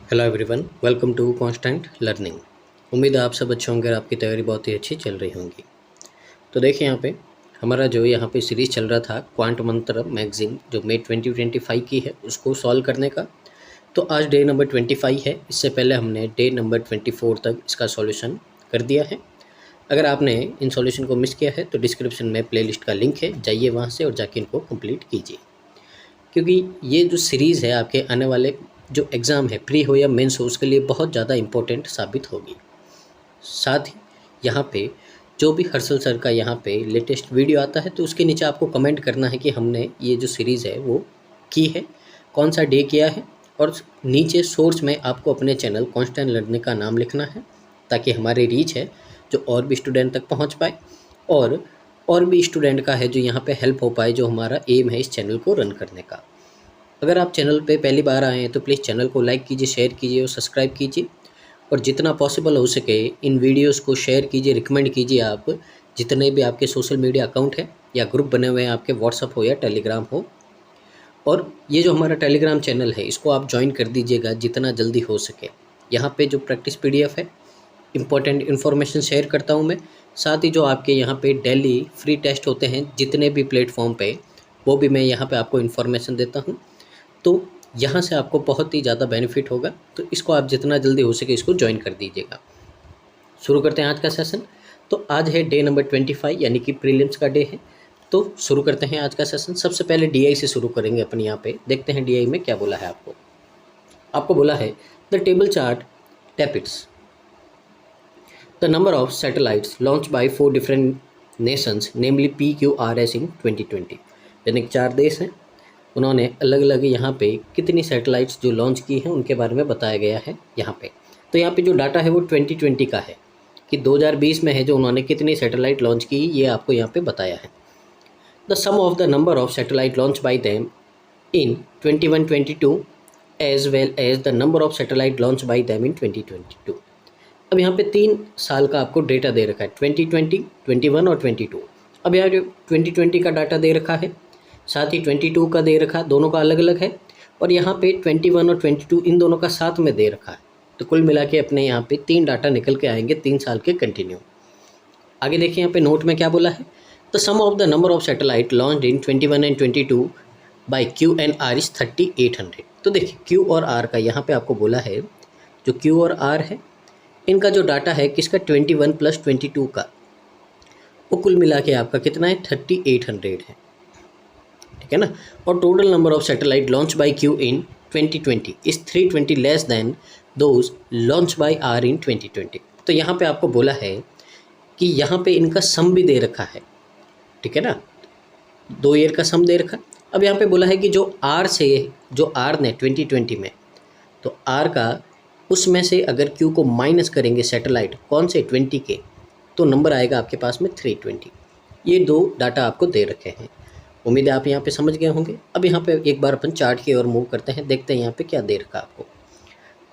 Hello everyone, welcome to Constant Learning. उम्मीद है आप सब अच्छे होंगे और आपकी तैयारी बहुत ही अच्छी चल रही होंगी। तो देखिए यहाँ पे हमारा जो यहाँ पे सीरीज़ चल रहा था क्वांट मंत्र मैगजीन जो मई 2025 की है उसको सॉल्व करने का। तो आज डे नंबर 25 है। इससे पहले हमने डे नंबर 24 तक इसका सॉल्यूशन कर दिया है। अगर आपने इन सॉल्यूशन को मिस किया है तो डिस्क्रिप्शन में प्लेलिस्ट का लिंक है, जाइए वहाँ से और जाके इनको कंप्लीट कीजिए, क्योंकि ये जो सीरीज़ है आपके आने वाले जो एग्ज़ाम है, प्री हो या मेंस हो, उसके लिए बहुत ज़्यादा इम्पोर्टेंट साबित होगी। साथ ही यहाँ पे जो भी हर्षल सर का यहाँ पे लेटेस्ट वीडियो आता है तो उसके नीचे आपको कमेंट करना है कि हमने ये जो सीरीज़ है वो की है, कौन सा डे किया है, और नीचे सोर्स में आपको अपने चैनल कांस्टेंट लर्निंग का नाम लिखना है, ताकि हमारी रीच है जो और भी स्टूडेंट तक पहुँच पाए और भी स्टूडेंट का है जो यहाँ पे हेल्प हो पाए, जो हमारा एम है इस चैनल को रन करने का। अगर आप चैनल पे पहली बार आए हैं तो प्लीज़ चैनल को लाइक कीजिए, शेयर कीजिए और सब्सक्राइब कीजिए, और जितना पॉसिबल हो सके इन वीडियोस को शेयर कीजिए, रिकमेंड कीजिए। आप जितने भी आपके सोशल मीडिया अकाउंट है या ग्रुप बने हुए हैं आपके, व्हाट्सअप हो या टेलीग्राम हो, और ये जो हमारा टेलीग्राम चैनल है इसको आप ज्वाइन कर दीजिएगा जितना जल्दी हो सके। यहाँ पे जो प्रैक्टिस PDF है, इंपॉर्टेंट इन्फॉर्मेशन शेयर करता हूँ मैं। साथ ही जो आपके यहाँ पे डेली फ्री टेस्ट होते हैं जितने भी प्लेटफॉर्म पे, वो भी मैं यहाँ पे आपको इन्फॉर्मेशन देता हूँ। तो यहाँ से आपको बहुत ही ज़्यादा बेनिफिट होगा, तो इसको आप जितना जल्दी हो सके इसको ज्वाइन कर दीजिएगा। शुरू करते हैं आज का सेशन। तो आज है डे नंबर 25 यानी कि प्रीलिम्स का डे है। तो शुरू करते हैं आज का सेशन। सबसे पहले DI से शुरू करेंगे अपन। यहाँ पे देखते हैं DI में क्या बोला है आपको। आपको बोला है the table chart depicts the number of satellites launch by 4 different nations namely PQRS in 2020। यानी कि 4 देश हैं, उन्होंने अलग अलग यहाँ पे कितनी सैटेलाइट्स जो लॉन्च की हैं उनके बारे में बताया गया है यहाँ पे। तो यहाँ पे जो डाटा है वो 2020 का है, कि 2020 में है जो उन्होंने कितनी सैटेलाइट लॉन्च की, ये आपको यहाँ पे बताया है। The sum of the number of satellite launch by them in 21-22 as well as the number of satellite launch by them in 2022। अब यहाँ पे 3 साल का आपको डेटा दे रखा है, 2020, 21 और 22। अब यहाँ 2020 का डाटा दे रखा है, साथ ही 22 का दे रखा, दोनों का अलग अलग है, और यहाँ पे 21 और 22 इन दोनों का साथ में दे रखा है। तो कुल मिला के अपने यहाँ पे 3 डाटा निकल के आएंगे 3 साल के कंटिन्यू। आगे देखिए यहाँ पे नोट में क्या बोला है। The sum of the number of satellite launch in 21 and 22 by Q and R is 3800। तो देखिए Q और R का यहाँ पे आपको बोला है, जो Q और R है इनका जो डाटा है किसका, 21 प्लस 22 का, वो कुल मिला के आपका कितना है, 3800 है, ठीक है ना। और total number of satellite launch bye Q in 2020 is 320 less than those launch by R इन 2020। तो यहाँ पे आपको बोला है कि यहाँ पे इनका सम भी दे रखा है, ठीक है ना, 2 ईयर का सम दे रखा। अब यहाँ पे बोला है कि जो R ने 2020 में, तो R का उसमें से अगर Q को माइनस करेंगे सैटेलाइट कौन से 20 के, तो नंबर आएगा आपके पास में 320। ये 2 डाटा आपको दे रखे हैं। उम्मीद है आप यहाँ पे समझ गए होंगे। अब यहाँ पे एक बार अपन चार्ट की ओर मूव करते हैं, देखते हैं यहाँ पे क्या दे रखा आपको।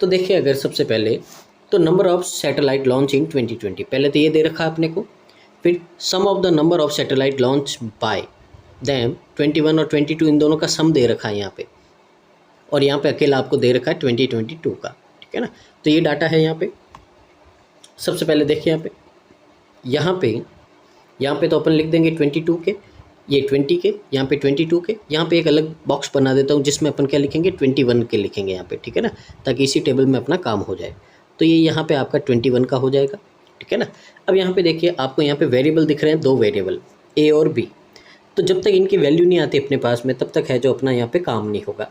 तो देखिए अगर सबसे पहले तो number of satellite launch in 2020, पहले तो ये दे रखा अपने को। फिर sum of the number of satellite launch by them 21 और 22 इन दोनों का सम दे रखा है यहाँ पे, और यहाँ पे अकेला आपको दे रखा है 2022 का, ठीक है ना। तो ये डाटा है यहाँ पे। सबसे पहले देखिए यहाँ पे तो अपन लिख देंगे 22 के, ये 20 के, यहाँ पे 22 के, यहाँ पे एक अलग बॉक्स बना देता हूँ जिसमें अपन क्या लिखेंगे, 21 के लिखेंगे यहाँ पे, ठीक है ना, ताकि इसी टेबल में अपना काम हो जाए। तो ये यहाँ पे आपका 21 का हो जाएगा, ठीक है ना। अब यहाँ पे देखिए आपको यहाँ पे वेरिएबल दिख रहे हैं, 2 वेरिएबल A और B। तो जब तक इनकी वैल्यू नहीं आती अपने पास में तब तक है जो अपना यहाँ पे काम नहीं होगा।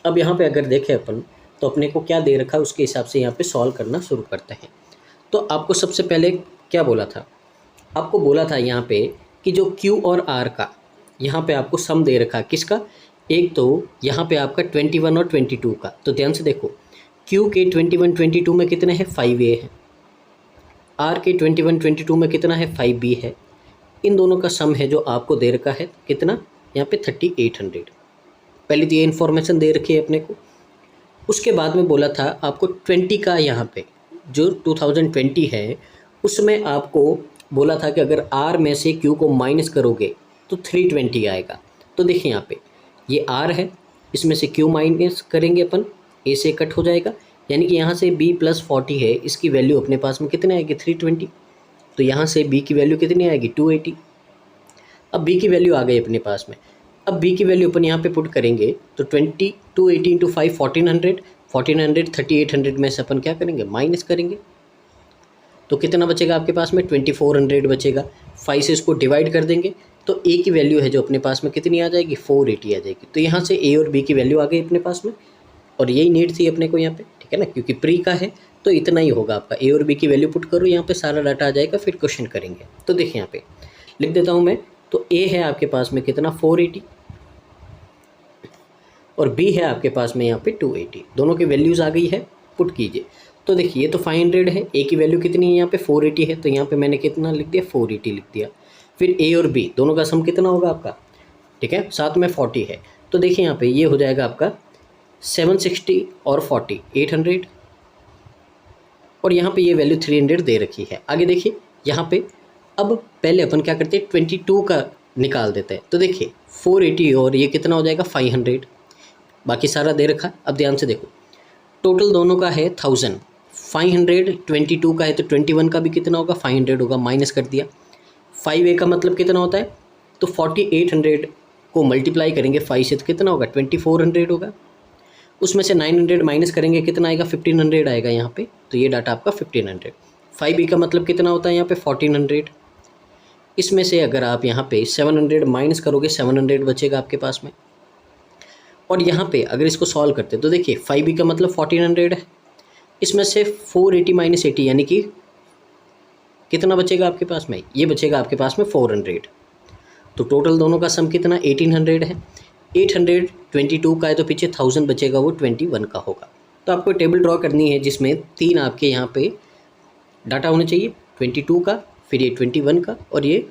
अब यहाँ पे अगर देखें अपन तो अपने को क्या दे रखा है उसके हिसाब से यहाँ पे सॉल्व करना शुरू करते हैं। तो आपको सबसे पहले क्या बोला था, आपको बोला था यहाँ पे कि जो Q और R का यहाँ पे आपको सम दे रखा है किसका, एक तो यहाँ पे आपका 21 और 22 का। तो ध्यान से देखो Q के 21 22 में कितने हैं, 5A है, R के 21 22 में कितना है, 5B है। इन दोनों का सम है जो आपको दे रखा है कितना, यहाँ पे 3800। पहले तो ये इन्फॉर्मेशन दे रखी है अपने को। उसके बाद में बोला था आपको 20 का, यहाँ पे जो 2020 है उसमें आपको बोला था कि अगर R में से Q को माइनस करोगे तो 320 आएगा। तो देखिए यहाँ पे ये R है, इसमें से Q माइनस करेंगे अपन, A से कट हो जाएगा, यानी कि यहाँ से b + 40 है, इसकी वैल्यू अपने पास में कितने आएगी 320। तो यहाँ से b की वैल्यू कितनी आएगी 280। अब b की वैल्यू आ गई अपने पास में। अब b की वैल्यू अपन यहाँ पे पुट करेंगे तो 280 इंटू 5 1400, 1400 3800 में से अपन क्या करेंगे माइनस करेंगे। तो कितना बचेगा आपके पास में 2400 बचेगा। 5 से इसको डिवाइड कर देंगे तो a की वैल्यू है जो अपने पास में कितनी आ जाएगी 480 आ जाएगी। तो यहाँ से a और b की वैल्यू आ गई अपने पास में, और यही नीड थी अपने को यहाँ पे, ठीक है ना, क्योंकि प्री का है तो इतना ही होगा आपका। a और b की वैल्यू पुट करो, यहाँ पे सारा डाटा आ जाएगा, फिर क्वेश्चन करेंगे। तो देखिए यहाँ पे लिख देता हूँ मैं। तो a है आपके पास में कितना 480 और b है आपके पास में यहाँ पे 280। दोनों की वैल्यूज़ आ गई है, पुट कीजिए। तो देखिए ये तो 500 है, a की वैल्यू कितनी है यहाँ पे 480 है, तो यहाँ पे मैंने कितना लिख दिया 480 लिख दिया। फिर a और b दोनों का सम कितना होगा आपका, ठीक है, साथ में 40 है। तो देखिए यहाँ पे ये हो जाएगा आपका 760 और 40 800, और यहाँ पे ये वैल्यू 300 दे रखी है। आगे देखिए यहाँ पे, अब पहले अपन क्या करते हैं 22 का निकाल देते हैं। तो देखिए 480 और ये कितना हो जाएगा 500, बाकी सारा दे रखा। अब ध्यान से देखो, टोटल दोनों का है 1000, 500 22 का है तो 21 का भी कितना होगा 500 होगा, माइनस कर दिया। 5a का मतलब कितना होता है, तो 4800 को मल्टीप्लाई करेंगे 5 से तो कितना होगा 2400 होगा। उसमें से 900 माइनस करेंगे कितना आएगा 1500 आएगा यहाँ पे। तो ये डाटा आपका 1500। 5b का मतलब कितना होता है यहाँ पे 1400। इसमें से अगर आप यहाँ पे 700 माइनस करोगे 700 बचेगा आपके पास में। और यहाँ पे अगर इसको सॉल्व करते तो देखिए 5b का मतलब 1400 है, इसमें से 480 माइनस 80 यानी कि कितना बचेगा आपके पास में, ये बचेगा आपके पास में 400। तो टोटल दोनों का सम कितना 1800 है। 800 22 का है तो पीछे 1000 बचेगा, वो 21 का होगा। तो आपको टेबल ड्रॉ करनी है जिसमें 3 आपके यहाँ पे डाटा होने चाहिए, 22 का, फिर ये 21 का, और ये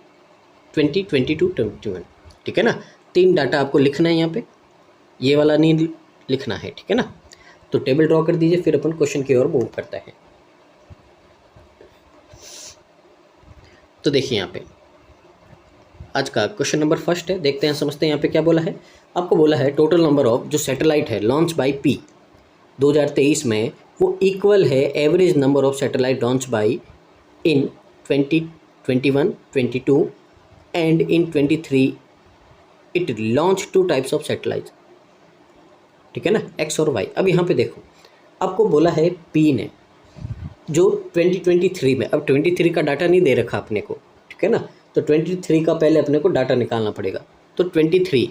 20 22 21, ठीक है ना। 3 डाटा आपको लिखना है यहाँ पे, ये वाला नहीं लिखना है, ठीक है ना। तो टेबल ड्रॉ कर दीजिए, फिर अपन क्वेश्चन की ओर मूव करते हैं। तो देखिए यहाँ पे आज का क्वेश्चन नंबर फर्स्ट है, देखते हैं समझते हैं यहाँ पे क्या बोला है। आपको बोला है टोटल नंबर ऑफ जो सैटेलाइट है लॉन्च बाय पी 2023 में वो इक्वल है average number of satellite launch bye in 2021 22 and in 23 it launch 2 types of satellite, ठीक है ना, एक्स और वाई। अब यहाँ पे देखो आपको बोला है पी ने जो 2023 में, अब 23 का डाटा नहीं दे रखा अपने को, ठीक है ना, तो 23 का पहले अपने को डाटा निकालना पड़ेगा। तो 23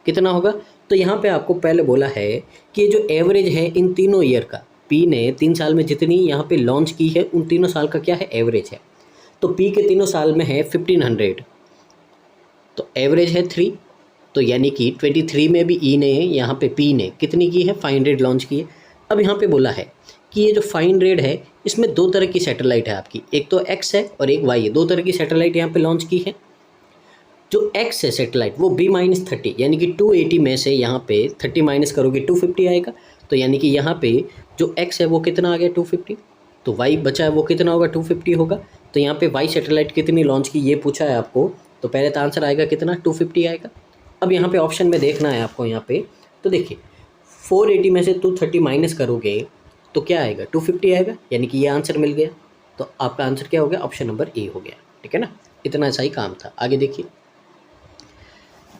कितना होगा, तो यहाँ पे आपको पहले बोला है कि ये जो एवरेज है इन तीनों ईयर का, पी ने 3 साल में जितनी यहाँ पे लॉन्च की है उन तीनों साल का क्या है एवरेज है। तो पी के तीनों साल में है 1500, तो एवरेज है 3, तो यानी कि 23 में भी ई ने यहाँ पे पी ने कितनी की है 500 लॉन्च की है। अब यहाँ पे बोला है कि ये जो 500 है इसमें 2 तरह की सैटेलाइट है आपकी, एक तो एक्स है और एक वाई है। 2 तरह की सैटेलाइट यहाँ पे लॉन्च की है। जो एक्स है सैटेलाइट वो B-30 यानी कि 280 में से यहाँ पे 30 माइनस करोगे 250 आएगा। तो यानी कि यहाँ पे जो एक्स है वो कितना आ गया 250, तो वाई बचा है वो कितना होगा 250 होगा। तो यहाँ पे वाई सैटेलाइट कितनी लॉन्च की ये पूछा है आपको, तो पहले तो आंसर आएगा कितना 250 आएगा। अब यहाँ पे ऑप्शन में देखना है आपको यहाँ पे, तो देखिए 480 में से 230 माइनस करोगे तो क्या आएगा 250 आएगा, यानी कि ये आंसर मिल गया। तो आपका आंसर क्या हो गया, ऑप्शन नंबर ए हो गया, ठीक है ना। इतना सही काम था। आगे देखिए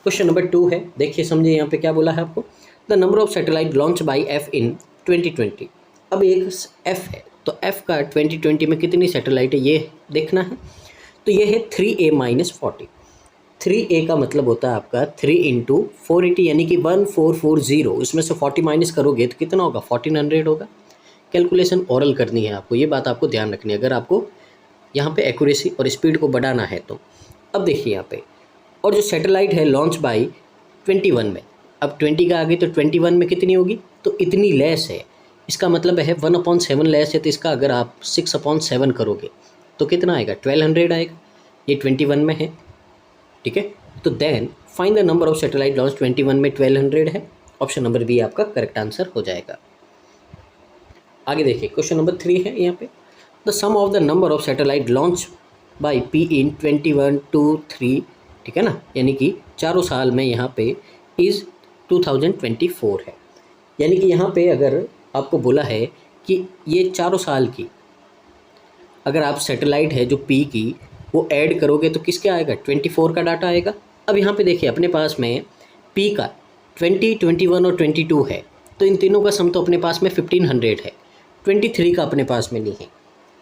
क्वेश्चन नंबर 2 है, देखिए समझिए यहाँ पे क्या बोला है आपको। The number of satellite launch by F in 2020। अब एक एफ है तो एफ का 2020 में कितनी सैटेलाइट है ये देखना है। तो ये है 3a-40। 3a का मतलब होता है आपका 3 × 480 यानी कि 1440। इसमें से 40 माइनस करोगे तो कितना होगा 1400 होगा। कैलकुलेशन ओरल करनी है आपको, ये बात आपको ध्यान रखनी है अगर आपको यहाँ पे एक्यूरेसी और स्पीड को बढ़ाना है तो। अब देखिए यहाँ पे, और जो सैटेलाइट है लॉन्च बाय 21 में, अब 20 का आगे तो 21 में कितनी होगी, तो इतनी लेस है। इसका मतलब है 1/7 लेस है, तो इसका अगर आप 6/7 करोगे तो कितना आएगा 1200 आएगा। ये 21 में है, ठीक है। तो then find the number of satellite launch 21 में 1200 है। ऑप्शन नंबर बी आपका करेक्ट आंसर हो जाएगा। आगे देखिए क्वेश्चन नंबर 3 है यहाँ पे। The sum of the number of satellite launch by P in 21 2 3, ठीक है ना, यानी कि चारों साल में यहाँ पे इज़ 2024 है। यानी कि यहाँ पे अगर आपको बोला है कि ये चारों साल की अगर आप सैटेलाइट है जो पी की वो ऐड करोगे तो किसके आएगा, 24 का डाटा आएगा। अब यहाँ पे देखिए अपने पास में पी का 20, 21 और 22 है, तो इन तीनों का सम तो अपने पास में 1500 है, 23 का अपने पास में नहीं है।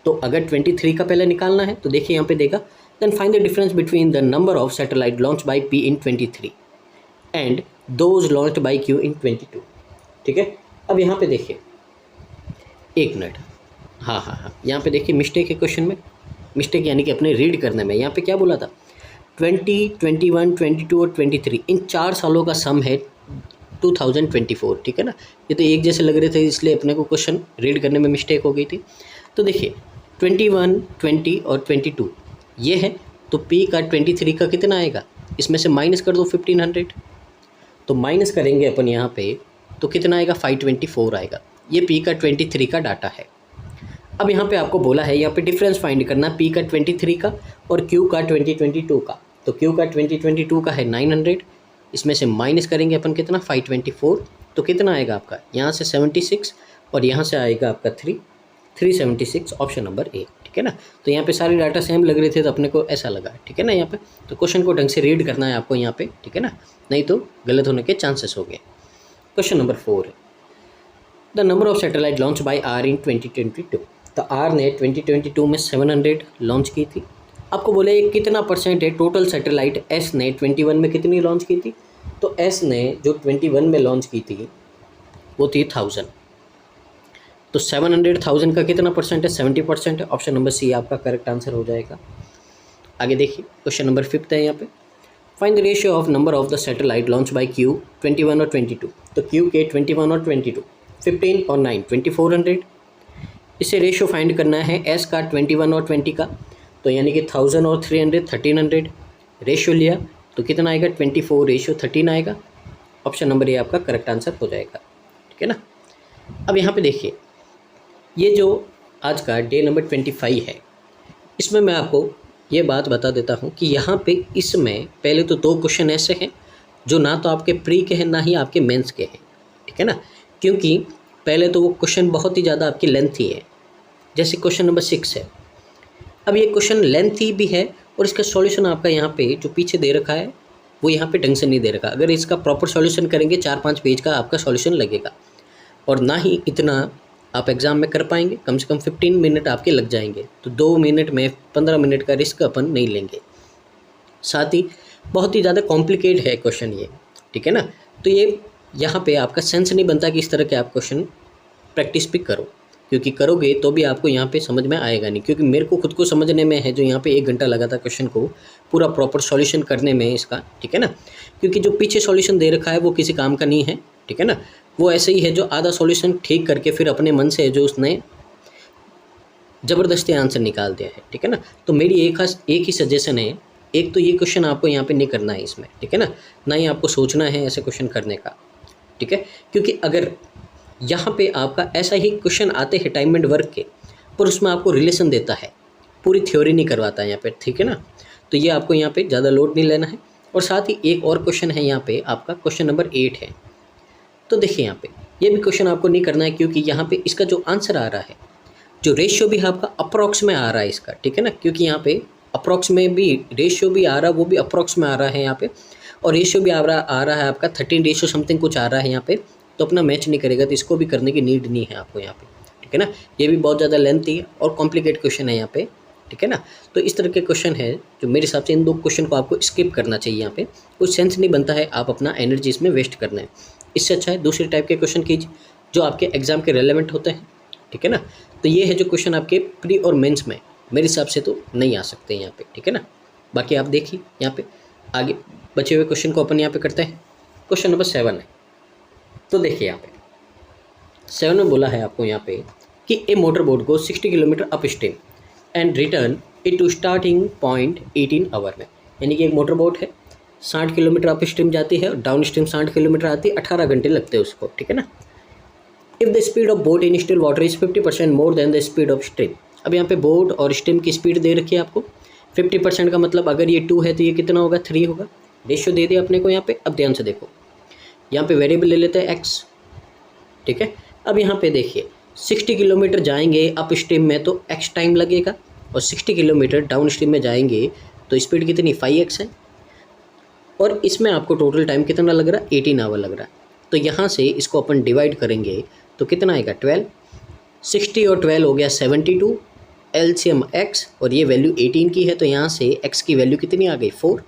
तो अगर 23 का पहले निकालना है तो देखिए यहाँ पे देगा, then find the difference between the number of satellite launch by P in 23 and those launched by Q in 22। ठीक है, अब यहाँ पे देखिए, एक मिनट, हाँ, यहाँ पे देखिए मिस्टेक है क्वेश्चन में, मिस्टेक यानी कि अपने रीड करने में। यहाँ पे क्या बोला था, 20, 21, 22 और 23 इन 4 सालों का सम है 2024। ठीक है ना, ये तो एक जैसे लग रहे थे इसलिए अपने को क्वेश्चन रीड करने में मिस्टेक हो गई थी। तो देखिए 21, 20 और 22 ये है, तो P का 23 का कितना आएगा, इसमें से माइनस कर दो 1500, तो माइनस करेंगे अपन यहाँ पे तो कितना आएगा, 524 आएगा। ये P का 23 का डाटा है। अब यहाँ पे आपको बोला है यहाँ पे डिफरेंस फाइंड करना P का 23 का और Q का 2022 का। तो Q का 2022 का है 900, इसमें से माइनस करेंगे अपन कितना, 524, तो कितना आएगा आपका, यहाँ से 76 और यहाँ से आएगा आपका 376, ऑप्शन नंबर ए। ठीक है ना, तो यहाँ पे सारी डाटा सेम लग रहे थे तो अपने को ऐसा लगा। ठीक है ना, यहाँ पे तो क्वेश्चन को ढंग से रीड करना है आपको यहाँ पे। ठीक है ना, नहीं तो गलत होने के चांसेस हो गए। क्वेश्चन नंबर 4 है, the number of satellite launch by R in 2022। तो आर ने 2022 में 700 लॉन्च की थी। आपको बोले कितना परसेंट है टोटल सैटेलाइट एस ने 21 में कितनी लॉन्च की थी, तो एस ने जो 21 में लॉन्च की थी वो थी 1000, तो 700,000 का कितना परसेंट है, 70% है। ऑप्शन नंबर सी आपका करेक्ट आंसर हो जाएगा। आगे देखिए क्वेश्चन नंबर 5 है यहाँ पे, find the ratio of number of the satellite launch bye Q 21 और 22। तो क्यू के 21 और 22, 15 और 9 2400। इसे रेशियो फाइंड करना है एस का 21 और 20 का, तो यानी कि 1000 और 300 1300। रेशियो लिया तो कितना आएगा, 24:13 आएगा। ऑप्शन नंबर ए आपका करेक्ट आंसर हो जाएगा। ठीक है ना, अब यहाँ पे देखिए ये जो आज का डे नंबर 25 है, इसमें मैं आपको ये बात बता देता हूँ कि यहाँ पे इसमें पहले तो 2 क्वेश्चन ऐसे हैं जो ना तो आपके प्री के हैं ना ही आपके मेंस के हैं। ठीक है ना, क्योंकि पहले तो वो क्वेश्चन बहुत ही ज़्यादा आपकी लेंथी है, जैसे क्वेश्चन नंबर 6 है। अब ये क्वेश्चन लेंथी भी है और इसका सॉल्यूशन आपका यहाँ पे जो पीछे दे रखा है वो यहाँ पे ढंग से नहीं दे रखा। अगर इसका प्रॉपर सॉल्यूशन करेंगे 4-5 पेज का आपका सॉल्यूशन लगेगा, और ना ही इतना आप एग्ज़ाम में कर पाएंगे। कम से कम 15 मिनट आपके लग जाएंगे, तो 2 मिनट में 15 मिनट का रिस्क अपन नहीं लेंगे। साथ ही बहुत ही ज़्यादा कॉम्प्लिकेट है क्वेश्चन ये। ठीक है ना, तो ये यहाँ पे आपका सेंस नहीं बनता कि इस तरह के आप क्वेश्चन प्रैक्टिस भी करो, क्योंकि करोगे तो भी आपको यहाँ पे समझ में आएगा नहीं। क्योंकि मेरे को खुद को समझने में है जो यहाँ पे 1 घंटा लगा था क्वेश्चन को पूरा प्रॉपर सॉल्यूशन करने में इसका। ठीक है ना, क्योंकि जो पीछे सॉल्यूशन दे रखा है वो किसी काम का नहीं है। ठीक है ना, वो ऐसे ही है जो आधा सॉल्यूशन ठीक करके फिर अपने मन से जो उसने ज़बरदस्ती आंसर निकाल दिया है। ठीक है ना, तो मेरी एक ही सजेशन है, एक तो ये क्वेश्चन आपको यहाँ पे नहीं करना है इसमें। ठीक है ना ही आपको सोचना है ऐसे क्वेश्चन करने का। ठीक है, क्योंकि अगर यहाँ पे आपका ऐसा ही क्वेश्चन आते हैं टाइम एंड वर्क के, पर उसमें आपको रिलेशन देता है, पूरी थ्योरी नहीं करवाता है यहाँ पे। ठीक है ना, तो ये आपको यहाँ पे ज़्यादा लोड नहीं लेना है। और साथ ही एक और क्वेश्चन है यहाँ पे आपका, क्वेश्चन नंबर 8 है। तो देखिए यहाँ पे ये भी क्वेश्चन आपको नहीं करना है, क्योंकि यहाँ पे इसका जो आंसर आ रहा है, जो रेशियो भी आपका अप्रॉक्स में आ रहा है इसका। ठीक है ना, क्योंकि यहाँ पे अप्रॉक्स में भी रेशियो भी आ रहा है, वो भी अप्रॉक्स में आ रहा है यहाँ पे, और रेशियो भी आ रहा है आपका 13 रेशियो समथिंग कुछ आ रहा है यहाँ पे, तो अपना मैच नहीं करेगा, तो इसको भी करने की नीड नहीं है आपको यहाँ पे। ठीक है ना, ये भी बहुत ज़्यादा लेंथी है और कॉम्प्लिकेट क्वेश्चन है यहाँ पे। ठीक है ना, तो इस तरह के क्वेश्चन है जो मेरे हिसाब से इन 2 क्वेश्चन को आपको स्किप करना चाहिए। यहाँ पे कुछ सेंस नहीं बनता है आप अपना एनर्जी इसमें वेस्ट करना है। इससे अच्छा है दूसरे टाइप के क्वेश्चन कीजिए जो आपके एग्जाम के रेलेवेंट होते हैं। ठीक है ना, तो ये है जो क्वेश्चन आपके प्री और मेंस में मेरे हिसाब से तो नहीं आ सकते यहाँ पे। ठीक है ना, बाकी आप देखिए यहाँ पे आगे बचे हुए क्वेश्चन को अपन यहाँ पे करते हैं। क्वेश्चन नंबर 7 है। तो देखिए यहाँ पे 7 में बोला है आपको यहाँ पे कि a motor boat go 60 kilometres up stream and return it to starting point 18 hour में। यानी कि एक मोटर बोट है 60 किलोमीटर अप स्ट्रीम जाती है और डाउन स्ट्रीम 60 किलोमीटर आती है, 18 घंटे लगते हैं उसको। ठीक है ना, if the speed of boat in still water is 50% more than the speed of stream. अब यहाँ पे बोट और स्ट्रीम की स्पीड दे रखी है आपको 50% का मतलब अगर ये 2 है तो ये कितना होगा, 3 होगा। रेशियो दे दिया अपने को यहाँ पे। अब ध्यान से देखो, यहाँ पे वेरिएबल ले लेते हैं x। ठीक है, अब यहाँ पे देखिए 60 किलोमीटर जाएंगे अप स्ट्रीम में तो x टाइम लगेगा, और 60 किलोमीटर डाउन स्ट्रीम में जाएंगे तो स्पीड कितनी 5x है, और इसमें आपको टोटल टाइम कितना लग रहा है 18 आवर लग रहा है। तो यहाँ से इसको अपन डिवाइड करेंगे तो कितना आएगा 12, 60 और 12 हो गया 72, एलसीएम x, और ये वैल्यू 18 की है तो यहाँ से x की वैल्यू कितनी आ गई 4।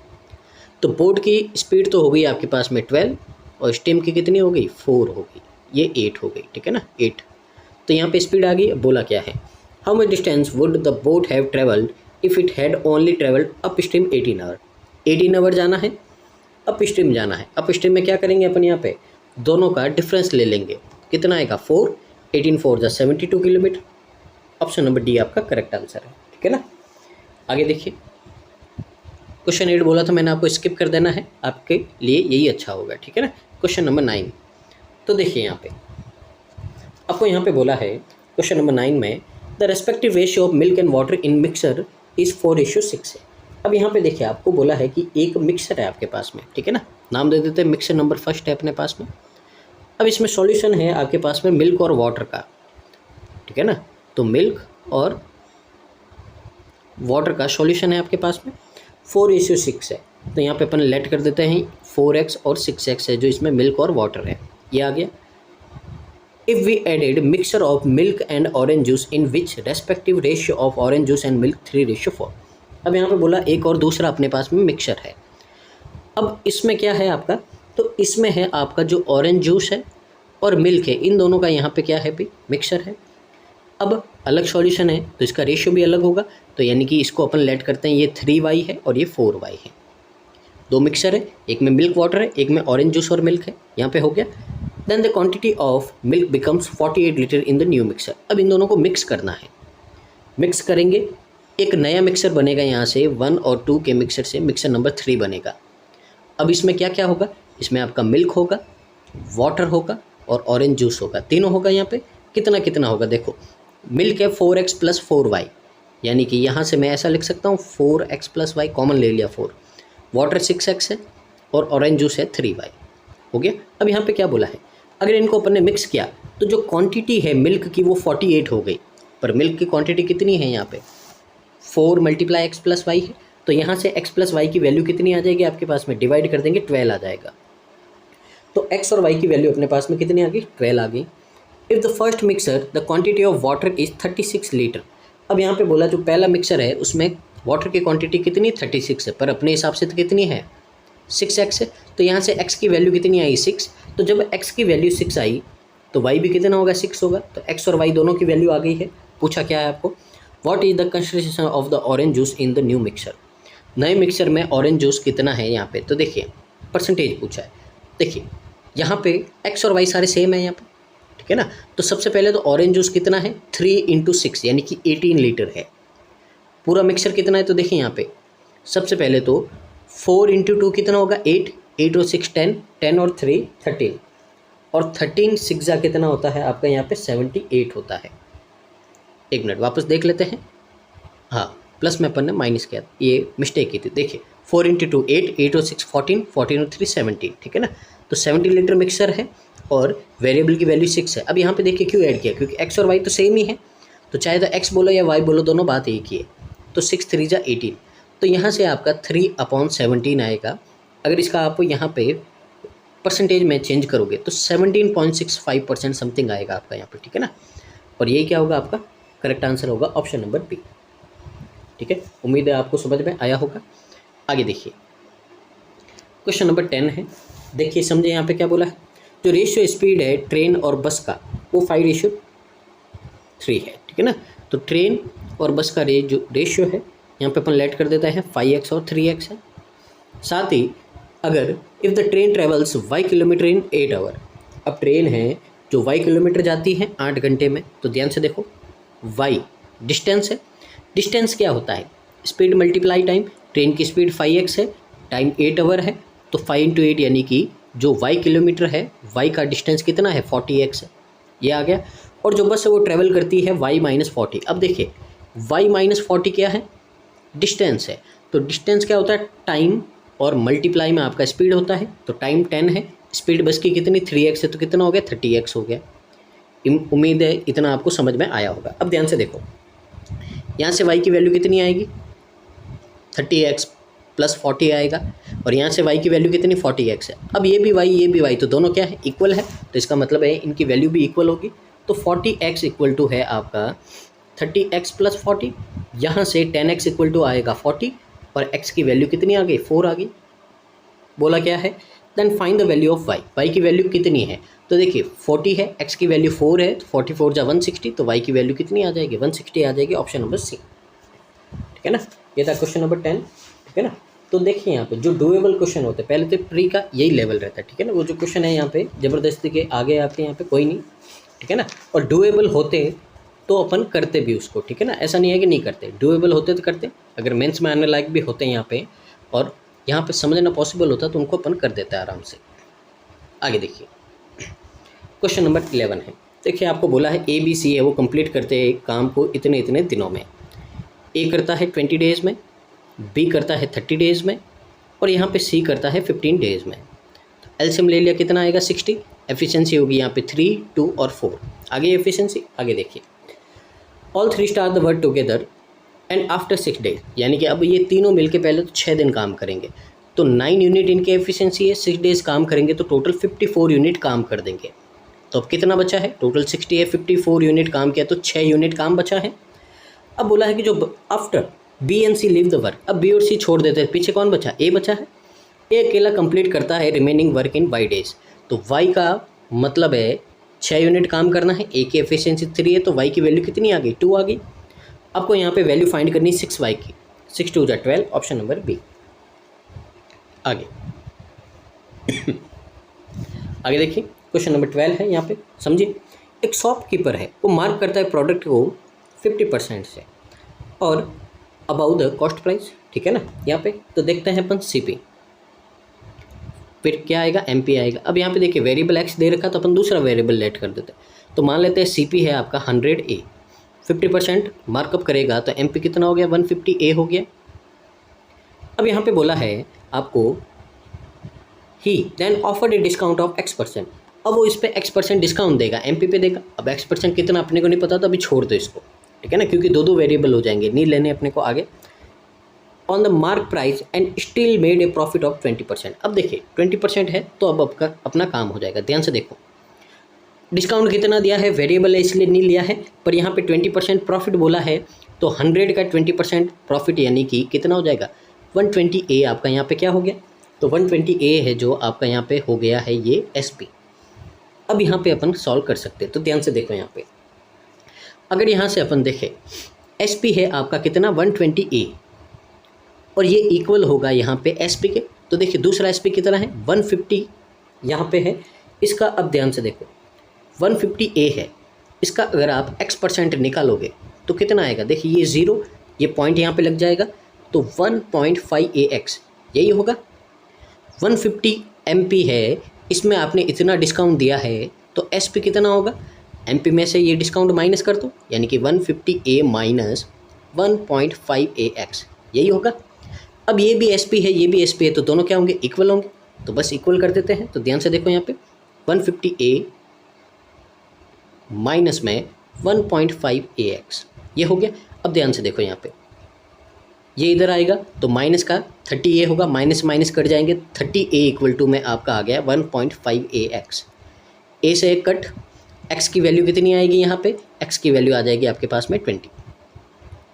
तो बोट की स्पीड तो हो गई आपके पास में 12 और स्टीम की कितनी हो गई 4 हो गई, ये 8 हो गई, ठीक है ना 8। तो यहाँ पे स्पीड आ गई। अब बोला क्या है, how much distance would the boat have travelled if it had only travelled up stream 18 hour. 18 hour जाना है, अप स्ट्रीम जाना है। अप स्ट्रीम में क्या करेंगे अपन, यहाँ पे दोनों का डिफरेंस ले लेंगे, कितना आएगा 4, 18 4 जा 72 किलोमीटर। ऑप्शन नंबर डी आपका करेक्ट आंसर है, ठीक है ना। आगे देखिए क्वेश्चन 8 बोला था मैंने आपको स्किप कर देना है, आपके लिए यही अच्छा होगा, ठीक है ना। क्वेश्चन नंबर 9, तो देखिए यहाँ पे आपको यहाँ पे बोला है क्वेश्चन नंबर 9 में the respective ratio of milk and water in mixer is 4:6 है। अब यहाँ पे देखिए आपको बोला है कि एक मिक्सर है आपके पास में, ठीक है ना, नाम दे देते हैं मिक्सर नंबर फर्स्ट है अपने पास में। अब इसमें सॉल्यूशन है आपके पास में मिल्क और वाटर का, ठीक है ना। तो मिल्क और वाटर का सॉल्यूशन है आपके पास में 4:6 है। तो यहाँ पे अपन लेट कर देते हैं 4x और 6x है जो इसमें मिल्क और वाटर है, ये आ गया। If we added mixture of milk and orange juice in which respective ratio of orange juice and milk 3:4। अब यहाँ पे बोला एक और दूसरा अपने पास में मिक्सचर है। अब इसमें क्या है आपका, तो इसमें है आपका जो ऑरेंज जूस है और मिल्क है, इन दोनों का यहाँ पे क्या है भी मिक्सचर है। अब अलग सॉल्यूशन है तो इसका रेशियो भी अलग होगा, तो यानी कि इसको अपन लेट करते हैं, ये 3y है और ये 4y है। दो मिक्सचर है, एक में मिल्क वाटर है, एक में ऑरेंज जूस और मिल्क है, यहाँ पे हो गया। Then the quantity of milk becomes 48 litre in the new mixer. अब इन दोनों को मिक्स करना है, मिक्स करेंगे, एक नया मिक्सर बनेगा यहाँ से 1 और 2 के मिक्सर से मिक्सर नंबर 3 बनेगा। अब इसमें क्या क्या होगा, इसमें आपका मिल्क होगा, वाटर होगा और ऑरेंज जूस होगा, तीनों होगा। यहाँ पे कितना कितना होगा, देखो मिल्क है 4x + 4y, यानी कि यहाँ से मैं ऐसा लिख सकता हूँ 4x + y, कॉमन ले लिया 4, वाटर 6x है और ऑरेंज जूस है 3y, हो गया। अब यहाँ पे क्या बोला है, अगर इनको अपन ने मिक्स किया तो जो क्वांटिटी है मिल्क की वो 48 हो गई, पर मिल्क की क्वांटिटी कितनी है यहाँ पे 4 × x + y है, तो यहाँ से x + y की वैल्यू कितनी आ जाएगी आपके पास में, डिवाइड कर देंगे 12 आ जाएगा। तो x और y की वैल्यू अपने पास में कितनी आ गई 12 आ गई। If the first mixer the quantity of water is 36 litre. अब यहाँ पे बोला जो पहला मिक्सर है उसमें वाटर की क्वांटिटी कितनी 36 है, पर अपने हिसाब से तो कितनी है 6x है, तो यहाँ से x की वैल्यू कितनी आई 6। तो जब x की वैल्यू 6 आई तो y भी कितना होगा 6 होगा, तो x और y दोनों की वैल्यू आ गई है। पूछा क्या है आपको, what is the concentration of the orange juice in the new mixer. नए मिक्सर में ऑरेंज जूस कितना है यहाँ पे, तो देखिए परसेंटेज पूछा है। देखिए यहाँ पे x और y सारे सेम है यहाँ पे, ठीक है ना। तो सबसे पहले तो ऑरेंज जूस कितना है 3 × 6 यानी कि 18 लीटर है। पूरा मिक्सर कितना है, तो देखिए यहाँ पे सबसे पहले तो 4 × 2 कितना होगा 8, 8 और 6 10, 10 और 3 13, और 13 6 जा कितना होता है आपका यहाँ पे 78 होता है। एक मिनट वापस देख लेते हैं, हाँ प्लस में अपन ने माइनस किया, ये मिस्टेक की थी। देखिए 4 × 2 8, 8 और 6 14, 14 और 3 17, ठीक है ना। तो 70 लीटर मिक्सर है और वेरिएबल की वैल्यू 6 है। अब यहाँ पे देखिए क्यों ऐड किया, क्योंकि x और y तो सेम ही है, तो चाहे तो x बोलो या y बोलो दोनों बात एक ही है। तो 6 3 जा 18, तो यहाँ से आपका 3/17 आएगा। अगर इसका आप यहाँ पे परसेंटेज में चेंज करोगे तो 17.65% समथिंग आएगा आपका यहाँ पे, ठीक है ना। और यही क्या होगा आपका करेक्ट आंसर होगा ऑप्शन नंबर बी, ठीक है। उम्मीद है आपको समझ में आया होगा। आगे देखिए क्वेश्चन नंबर 10 है, देखिए समझे यहाँ पे क्या बोला है। जो रेशियो स्पीड है ट्रेन और बस का वो 5:3 है, ठीक है ना। तो ट्रेन और बस का जो रेशियो है यहाँ पे अपन लेट कर देता है 5x और 3x है। साथ ही अगर if the train travels y kilometre in 8 hour, अब ट्रेन है जो y किलोमीटर जाती है 8 घंटे में, तो ध्यान से देखो y डिस्टेंस है, डिस्टेंस क्या होता है स्पीड मल्टीप्लाई टाइम, ट्रेन की स्पीड 5x है, टाइम 8 आवर है, तो 5 × 8 यानी कि जो y किलोमीटर है y का डिस्टेंस कितना है 40x है, ये आ गया। और जो बस है वो ट्रैवल करती है y - 40। अब देखिए y - 40 क्या है डिस्टेंस है, तो डिस्टेंस क्या होता है टाइम और मल्टीप्लाई में आपका स्पीड होता है। तो टाइम 10 है, स्पीड बस की कितनी 3x है, तो कितना हो गया 30x हो गया। उम्मीद है इतना आपको समझ में आया होगा। अब ध्यान से देखो, यहाँ से y की वैल्यू कितनी आएगी 30x प्लस 40 आएगा, और यहाँ से y की वैल्यू कितनी 40x है। अब ये भी y तो दोनों क्या है इक्वल है, तो इसका मतलब है इनकी वैल्यू भी इक्वल होगी। तो 40x इक्वल टू है आपका 30x प्लस 40, यहाँ से 10x इक्वल टू आएगा 40, और x की वैल्यू कितनी आ गई 4 आ गई। बोला क्या है then find the value of y की वैल्यू कितनी है, तो देखिए 40 है, x की वैल्यू 4 है, तो 44 जा 160, तो y की वैल्यू कितनी आ जाएगी 160 आ जाएगी, ऑप्शन नंबर सी। ठीक है ना, ये था क्वेश्चन नंबर 10। ठीक है ना, तो देखिए यहाँ पे जो डुएबल क्वेश्चन होते हैं, पहले तो प्री का यही लेवल रहता है। ठीक है ना, वो जो क्वेश्चन है यहाँ पे ज़बरदस्ती के आगे आपके यहाँ पे कोई नहीं। ठीक है ना, और डुएबल होते तो अपन करते भी उसको। ठीक है ना, ऐसा नहीं है कि नहीं करते, डुएबल होते तो करते, अगर मेंस में आने लायक भी होते हैं यहाँ पे और यहाँ पे समझना पॉसिबल होता तो उनको अपन कर देते हैं आराम से। आगे देखिए क्वेश्चन नंबर 11 है। देखिए आपको बोला है ABC है वो कंप्लीट करते हैं काम को इतने इतने दिनों में। A करता है 20 डेज़ में, B करता है 30 डेज़ में, और यहाँ पे C करता है 15 डेज़ में। एलसीएम ले लिया, कितना आएगा 60। एफिशिएंसी होगी यहाँ पे 3, 2 और 4। आगे एफिशिएंसी आगे देखिए, all 3 start the work together and after 6 days, यानी कि अब ये तीनों मिलके पहले तो 6 दिन काम करेंगे, तो 9 यूनिट इनकी एफिशिएंसी है, 6 डेज काम करेंगे तो टोटल 54 यूनिट काम कर देंगे। तो अब कितना बचा है, टोटल 60 है, 54 यूनिट काम किया तो 6 यूनिट काम बचा है। अब बोला है कि जो after B and C leave the work, अब बी और सी छोड़ देते हैं, पीछे कौन बचा, ए बचा है। ए अकेला कंप्लीट करता है remaining work in Y days, तो वाई का मतलब है 6 यूनिट काम करना है, ए की एफिशिएंसी 3 है, तो वाई की वैल्यू कितनी आ गई 2 आ गई। आपको यहाँ पे वैल्यू फाइंड करनी 6y की, 6 2 जा 12, ऑप्शन नंबर बी। आगे आगे देखिए क्वेश्चन नंबर 12 है, यहाँ पे समझिए एक शॉपकीपर है वो मार्क करता है प्रोडक्ट को 50% से और अबाउट द कॉस्ट प्राइस। ठीक है ना, यहाँ पे तो देखते हैं अपन CP, फिर क्या आएगा MP आएगा। अब यहाँ पे देखिए वेरिएबल x दे रखा तो अपन दूसरा वेरिएबल लेट कर देते हैं, तो मान लेते हैं CP है आपका 100A, 50% मार्कअप करेगा तो MP कितना हो गया 150A हो गया। अब यहाँ पे बोला है आपको he then offered a discount of X%, अब वो इस पे X% डिस्काउंट देगा, MP पे देगा। अब X% कितना अपने को नहीं पता, तो अभी छोड़ दो इसको। ठीक है ना, क्योंकि दो वेरिएबल हो जाएंगे, नहीं लेने अपने को आगे। On the mark price and still made a profit of 20%। अब देखिए 20% है तो अब आपका अपना काम हो जाएगा। ध्यान से देखो, डिस्काउंट कितना दिया है, वेरिएबल है इसलिए नहीं लिया है, पर यहाँ पे 20% प्रॉफिट बोला है, तो 100 का 20% प्रॉफिट यानी कि कितना हो जाएगा 120A। आपका यहाँ पे क्या हो गया, तो 120A है जो आपका यहाँ पे हो गया है ये SP। अब यहाँ पे अपन सॉल्व कर सकते हैं, तो ध्यान से देखो यहाँ पे, अगर यहाँ से अपन देखें SP है आपका कितना 120A, और ये इक्वल होगा यहाँ पे SP के, तो देखिए दूसरा SP कितना है 150 यहाँ पे है इसका। अब ध्यान से देखो 150A है, इसका अगर आप X% निकालोगे तो कितना आएगा, देखिए ये 0, ये पॉइंट यहाँ पे लग जाएगा, तो 1.5AX यही होगा। 150 MP है, इसमें आपने इतना डिस्काउंट दिया है, तो SP कितना होगा, MP में से ये डिस्काउंट माइनस कर दो, यानी कि 150A माइनस 1.5AX यही होगा। अब ये भी SP है, ये भी SP है, तो दोनों क्या होंगे इक्वल होंगे, तो बस इक्वल कर देते हैं। तो ध्यान से देखो यहाँ पे 150A माइनस में 1.5AX ये हो गया। अब ध्यान से देखो यहाँ पे ये इधर आएगा तो माइनस का 30A होगा, माइनस माइनस कट जाएंगे, 30A इक्वल टू में आपका आ गया 1.5AX। A से एक कट, X की वैल्यू कितनी आएगी यहाँ पे, X की वैल्यू आ जाएगी आपके पास में 20,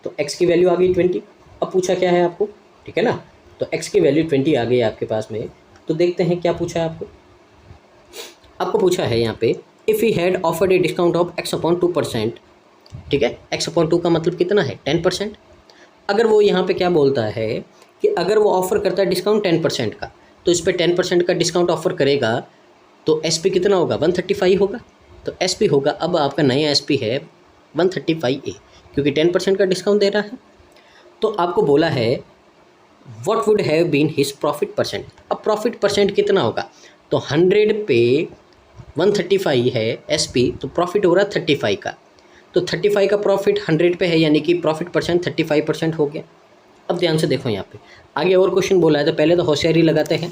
तो X की वैल्यू आ गई 20। अब पूछा क्या है आपको, ठीक है ना, तो X की वैल्यू 20 आ गई आपके पास में, तो देखते हैं क्या पूछा है आपको। आपको पूछा है यहाँ पे if he had offered a discount of X/2%, ठीक है, X/2 का मतलब कितना है 10%। अगर वो यहाँ पे क्या बोलता है कि अगर वो ऑफ़र करता है डिस्काउंट 10% का, तो इस पर 10% का डिस्काउंट ऑफ़र करेगा तो SP कितना होगा 135 होगा, तो SP होगा अब आपका नया SP है 135A, क्योंकि 10% का डिस्काउंट दे रहा है। तो आपको बोला है what would have been his profit percent. अब प्रॉफिट परसेंट कितना होगा, तो 100 पे 135 है SP, तो प्रॉफिट हो रहा 35 का, तो 35 का प्रॉफिट 100 पे है, यानी कि प्रॉफिट परसेंट 35% हो गया। अब ध्यान से देखो यहाँ पे आगे और क्वेश्चन बोला है, तो पहले तो होशियारी लगाते हैं।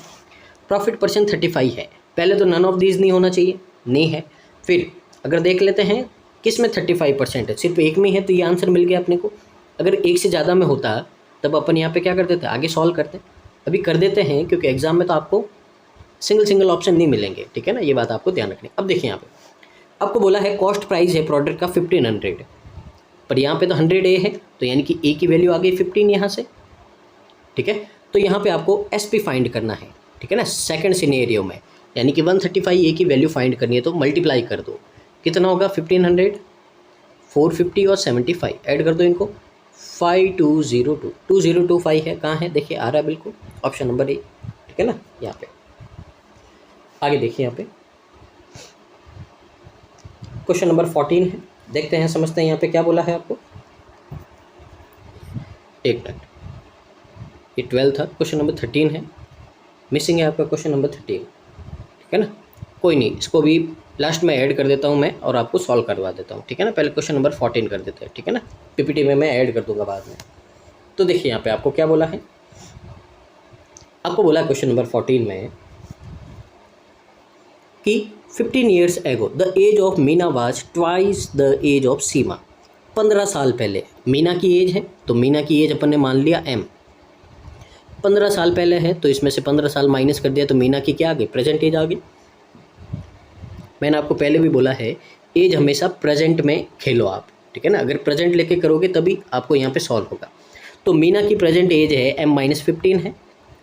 प्रॉफिट परसेंट 35 है, पहले तो नन ऑफ दीज नहीं होना चाहिए, नहीं है। फिर अगर देख लेते हैं किस में 35% है, सिर्फ एक में है तो ये आंसर मिल गया अपने को। अगर एक से ज़्यादा में होता तब अपन यहाँ पे क्या कर देते, आगे सॉल्व करते। अभी कर देते हैं क्योंकि एग्जाम में तो आपको सिंगल ऑप्शन नहीं मिलेंगे, ठीक है ना, ये बात आपको ध्यान रखनी। अब देखिए यहाँ पे आपको बोला है कॉस्ट प्राइस है प्रोडक्ट का 1500, पर यहाँ पे तो 100 है, तो यानी कि ए की वैल्यू आ गई 15 यहाँ से, ठीक है। तो यहाँ पे आपको एस पी फाइंड करना है, ठीक है ना, सेकंड सिनेरियो में, यानी कि 135 ए की वैल्यू फाइंड करनी है, तो मल्टीप्लाई कर दो, कितना होगा 1500, 450 और 75 ऐड कर दो इनको, 5202, 2025 है, कहाँ है देखिए, आ रहा है बिल्कुल ऑप्शन नंबर ए, ठीक है ना। यहाँ पे आगे देखिए, यहाँ पे क्वेश्चन नंबर 14 है, देखते हैं समझते हैं यहाँ पे क्या बोला है आपको। एक मिनट, ये 12 था, क्वेश्चन नंबर 13 है, मिसिंग है आपका क्वेश्चन नंबर 13, ठीक है ना। कोई नहीं, इसको भी लास्ट में ऐड कर देता हूँ मैं और आपको सॉल्व करवा देता हूँ, ठीक है ना। पहले क्वेश्चन नंबर 14 कर देते हैं, ठीक है ना, पीपीटी में मैं ऐड कर दूंगा बाद में। तो देखिए यहाँ पे आपको क्या बोला है, आपको बोला क्वेश्चन नंबर 14 में कि 15 years ago the age of Meena was twice the age of Seema. 15 साल पहले मीना की एज है, तो मीना की एज अपन ने मान लिया m, 15 साल पहले है तो इसमें से 15 साल माइनस कर दिया, तो मीना की क्या आ गई, प्रेजेंट एज आ गई। मैंने आपको पहले भी बोला है एज हमेशा प्रेजेंट में खेलो आप, ठीक है ना, अगर प्रेजेंट लेके करोगे तभी आपको यहाँ पे सॉल्व होगा। तो मीना की प्रेजेंट एज है m-15 है,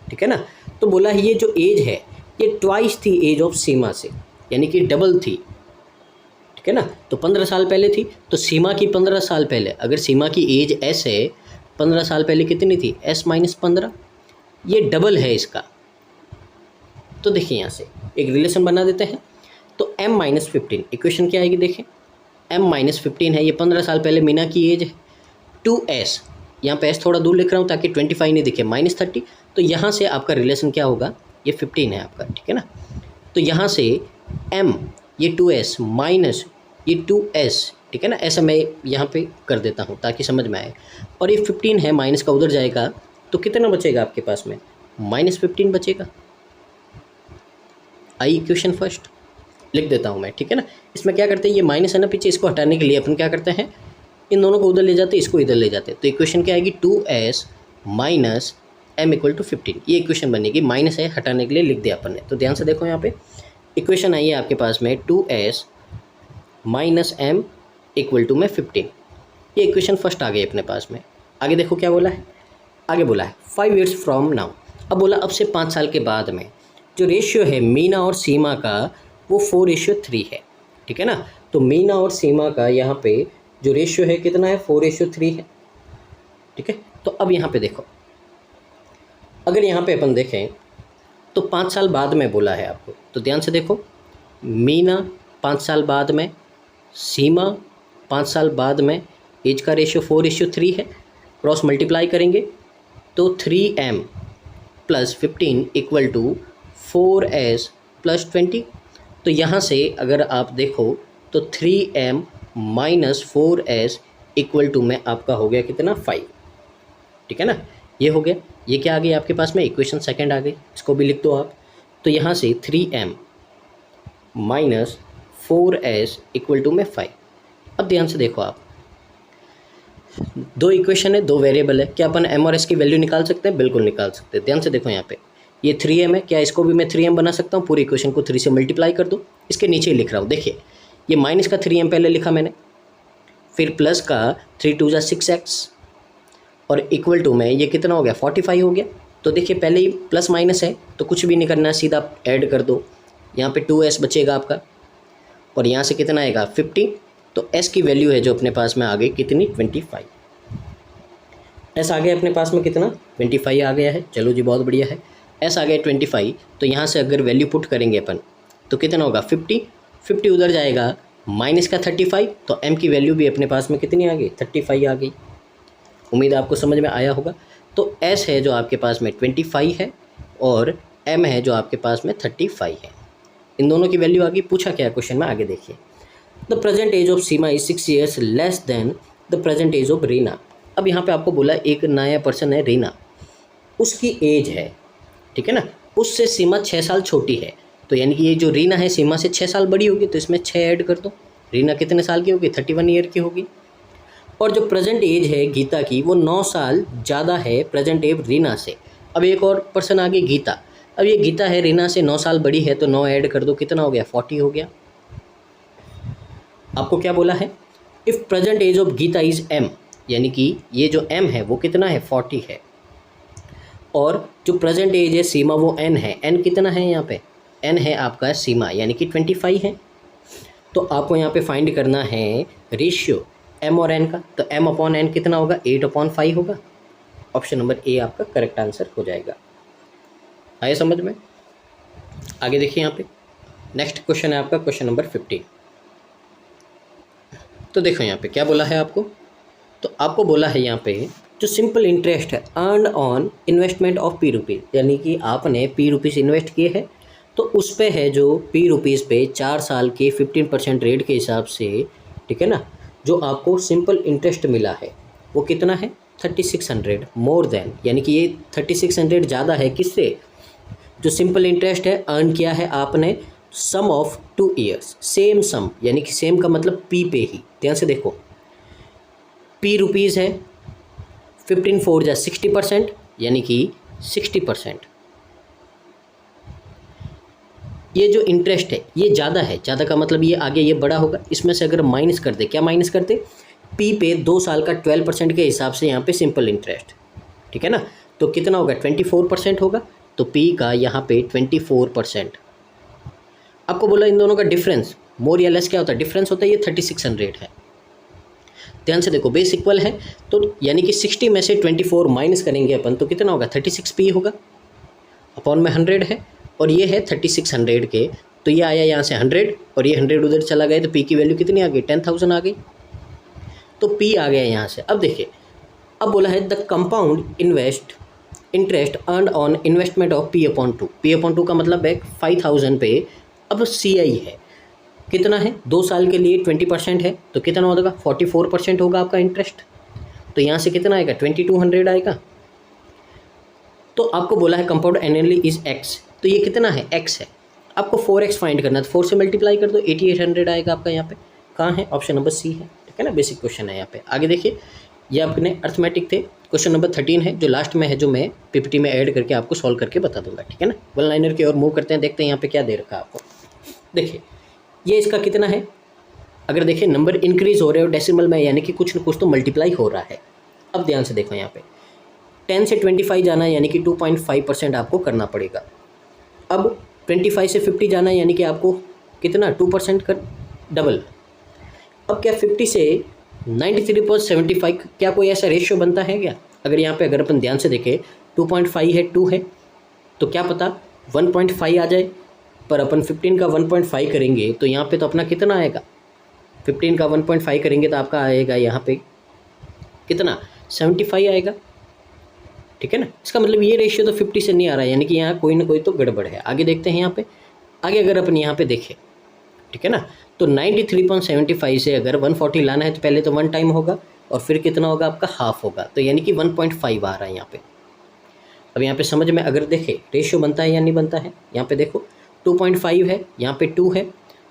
ठीक है ना। तो बोला ये जो एज है ये ट्वाइस थी एज ऑफ सीमा से, यानी कि डबल थी, ठीक है ना। तो 15 साल पहले थी, तो सीमा की 15 साल पहले, अगर सीमा की एज s है, 15 साल पहले कितनी थी, s-15, ये डबल है इसका। तो देखिए यहाँ से एक रिलेशन बना देते हैं, तो m-15 इक्वेशन क्या आएगी, देखें m-15 है, ये 15 साल पहले मीना की एज है, 2s, यहाँ पे s थोड़ा दूर लिख रहा हूँ ताकि 25 नहीं दिखे, -30, तो यहाँ से आपका रिलेशन क्या होगा, ये 15 है आपका, ठीक है ना। तो यहाँ से m ये 2s माइनस ये 2s, ठीक है ना, ऐसा मैं यहाँ पे कर देता हूँ ताकि समझ में आए, और ये 15 है, माइनस का उधर जाएगा तो कितना बचेगा आपके पास में, -15 बचेगा। आई इक्वेशन फर्स्ट लिख देता हूँ मैं, ठीक है ना। इसमें क्या करते हैं, ये माइनस है ना पीछे, इसको हटाने के लिए अपन क्या करते हैं, इन दोनों को उधर ले जाते हैं, इसको इधर ले जाते हैं, तो इक्वेशन क्या आएगी, 2s माइनस m = 15, ये इक्वेशन बनेगी। माइनस है हटाने के लिए लिख दिया अपन ने, तो ध्यान से देखो यहाँ पे इक्वेशन आई है आपके पास में 2s माइनस m = 15, ये इक्वेशन फर्स्ट आ गई अपने पास में। आगे देखो क्या बोला है, आगे बोला है 5 years फ्रॉम नाउ, अब बोला अब से 5 साल के बाद में जो रेशियो है मीना और सीमा का वो 4:3 है, ठीक है ना। तो मीना और सीमा का यहाँ पे जो रेशियो है कितना है, 4:3 है, ठीक है। तो अब यहाँ पे देखो, अगर यहाँ पे अपन देखें तो 5 साल बाद में बोला है आपको, तो ध्यान से देखो, मीना 5 साल बाद में, सीमा 5 साल बाद में, एज का रेशियो 4:3 है, क्रॉस मल्टीप्लाई करेंगे तो 3m + 15 = 4s + 20। तो यहाँ से अगर आप देखो तो 3m - 4s = में आपका हो गया कितना, 5, ठीक है ना, ये हो गया। ये क्या आ गई आपके पास में, इक्वेशन सेकंड आ गई, इसको भी लिख दो आप। तो यहाँ से 3m - 4s = में 5। अब ध्यान से देखो आप, दो इक्वेशन है, दो वेरिएबल है, क्या अपन m और s की वैल्यू निकाल सकते हैं, बिल्कुल निकाल सकते हैं। ध्यान से देखो यहाँ पे ये 3m है, क्या इसको भी मैं 3m बना सकता हूँ, पूरी इक्वेशन को 3 से मल्टीप्लाई कर दो, इसके नीचे ही लिख रहा हूँ, देखिए ये माइनस का 3m पहले लिखा मैंने, फिर प्लस का 3 × 2 = 6x और इक्वल टू में ये कितना हो गया, 45 हो गया। तो देखिए पहले ही प्लस माइनस है तो कुछ भी नहीं करना, सीधा ऐड कर दो, यहाँ पे 2s बचेगा आपका और यहाँ से कितना आएगा 50, तो s की वैल्यू है जो अपने पास में आ गई कितनी, 25, s आ गया अपने पास में कितना, 25 आ गया है। चलो जी बहुत बढ़िया है, s आ गया 25, तो यहाँ से अगर वैल्यू पुट करेंगे अपन तो कितना होगा 50 उधर जाएगा, माइनस का 35, तो m की वैल्यू भी अपने पास में कितनी आ गई, 35 आ गई। उम्मीद आपको समझ में आया होगा। तो s है जो आपके पास में 25 है और m है जो आपके पास में 35 है, इन दोनों की वैल्यू आ गई। पूछा क्या क्वेश्चन में, आगे देखिए, the present age of Seema is 6 years less than the present age of Reena. अब यहाँ पे आपको बोला एक नया पर्सन है रीना, उसकी एज है, ठीक है ना, उससे सीमा 6 साल छोटी है, तो यानी कि ये जो रीना है सीमा से 6 साल बड़ी होगी, तो इसमें 6 ऐड कर दो, रीना कितने साल की होगी, 31 ईयर की होगी। और जो प्रेजेंट एज है गीता की वो 9 साल ज़्यादा है प्रेजेंट एज रीना से। अब एक और पर्सन आ गई गीता। अब ये गीता है रीना से 9 साल बड़ी है, तो 9 ऐड कर दो, कितना हो गया, 40 हो गया। आपको क्या बोला है, if present age of Geeta is m, यानी कि ये जो m है वो कितना है, 40 है। और जो प्रेजेंट एज है सीमा वो n है, n कितना है यहाँ पे, n है आपका सीमा, यानी कि 25 है। तो आपको यहाँ पे फाइंड करना है रेशियो m और n का, तो m अपॉन n कितना होगा, 8/5 होगा। ऑप्शन नंबर ए आपका करेक्ट आंसर हो जाएगा। आए समझ में। आगे देखिए यहाँ पे नेक्स्ट क्वेश्चन है आपका क्वेश्चन नंबर 15। तो देखो यहाँ पे क्या बोला है आपको, तो आपको बोला है यहाँ पे जो सिंपल इंटरेस्ट है earn on investment of P rupees, यानी कि आपने पी रुपीज़ इन्वेस्ट किए हैं, तो उस पे है जो पी रुपीज़ पे 4 साल के 15% रेट के हिसाब से, ठीक है ना, जो आपको सिंपल इंटरेस्ट मिला है वो कितना है, 3600 मोर देन, यानी कि ये 3600 ज़्यादा है किससे, जो सिंपल इंटरेस्ट है अर्न किया है आपने सम ऑफ 2 ईयर्स, सेम सम, यानी कि सेम का मतलब पी पे ही, ध्यान से देखो, पी रुपीज़ है, 15 4 जा 60%, यानी कि 60%। ये जो इंटरेस्ट है ये ज़्यादा है, ज़्यादा का मतलब ये आगे ये बड़ा होगा, इसमें से अगर माइनस कर दे, क्या माइनस करते, पी पे 2 साल का 12% के हिसाब से यहाँ पे सिंपल इंटरेस्ट, ठीक है ना, तो कितना होगा, 24% होगा, तो पी का यहाँ पे 24%। आपको बोला इन दोनों का डिफरेंस मोर या लेस क्या होता है, डिफरेंस होता है ये 3600 है। ध्यान से देखो बेस इक्वल है, तो यानी कि 60 में से 24 माइनस करेंगे अपन, तो कितना होगा, 36 पी होगा, अपॉन में 100 है, और ये है 3600 के, तो ये आया यहाँ से 100 और ये 100 उधर चला गया, तो पी की वैल्यू कितनी आ गई, 10,000 आ गई, तो पी आ गया यहाँ से। अब देखिए, अब बोला है the compound interest earn on investment of P/2, P/2 का मतलब है 5000 पे, अब CI है कितना है, 2 साल के लिए 20% है, तो कितना होगा, 44% होगा आपका इंटरेस्ट, तो यहाँ से कितना आएगा, 2200 आएगा। तो आपको बोला है कंपाउंड एनुअली इज x, तो ये कितना है, x है, आपको 4x फाइंड करना है, तो 4 से मल्टीप्लाई कर दो, 8800 आएगा आपका यहाँ पे, कहाँ है, ऑप्शन नंबर सी है, ठीक है ना, बेसिक क्वेश्चन है यहाँ पे। आगे देखिए, ये अपने अर्थमेटिक थे, क्वेश्चन नंबर 13 है जो लास्ट में है, जो मैं PPT में ऐड करके आपको सॉल्व करके बता दूंगा, ठीक है ना। 1 लाइनर की ओर मूव करते हैं, देखते हैं यहाँ पे क्या दे रखा है आपको। देखिए ये इसका कितना है, अगर देखिए नंबर इंक्रीज हो रहे हो डेसिमल में, यानी कि कुछ न कुछ तो मल्टीप्लाई हो रहा है। अब ध्यान से देखो यहाँ पे 10 से 25 जाना है, यानी कि 2.5% आपको करना पड़ेगा। अब 25 से 50 जाना है, यानी कि आपको कितना, 2% कर डबल। अब क्या 50 से 93.75 क्या कोई ऐसा रेशियो बनता है क्या, अगर यहाँ पे अगर अपन ध्यान से देखें 2.5 है, 2 है, तो क्या पता 1.5 आ जाए, पर अपन 15 का 1.5 करेंगे तो यहाँ पे तो अपना कितना आएगा, 15 का 1.5 करेंगे तो आपका आएगा यहाँ पे कितना, 75 आएगा, ठीक है ना। इसका मतलब ये रेशियो तो 50 से नहीं आ रहा है, यानी कि यहाँ कोई ना कोई तो गड़बड़ है। आगे देखते हैं यहाँ पे, आगे अगर अपन यहाँ पे देखें, ठीक है ना, तो 93.75 से अगर 140 लाना है तो पहले तो 1 टाइम होगा और फिर कितना होगा आपका, हाफ होगा, तो यानी कि 1.5 आ रहा है यहाँ पे। अब यहाँ पे समझ में अगर देखें रेशियो बनता है या नहीं बनता है, यहाँ पे देखो 2.5 है, यहाँ पे 2 है,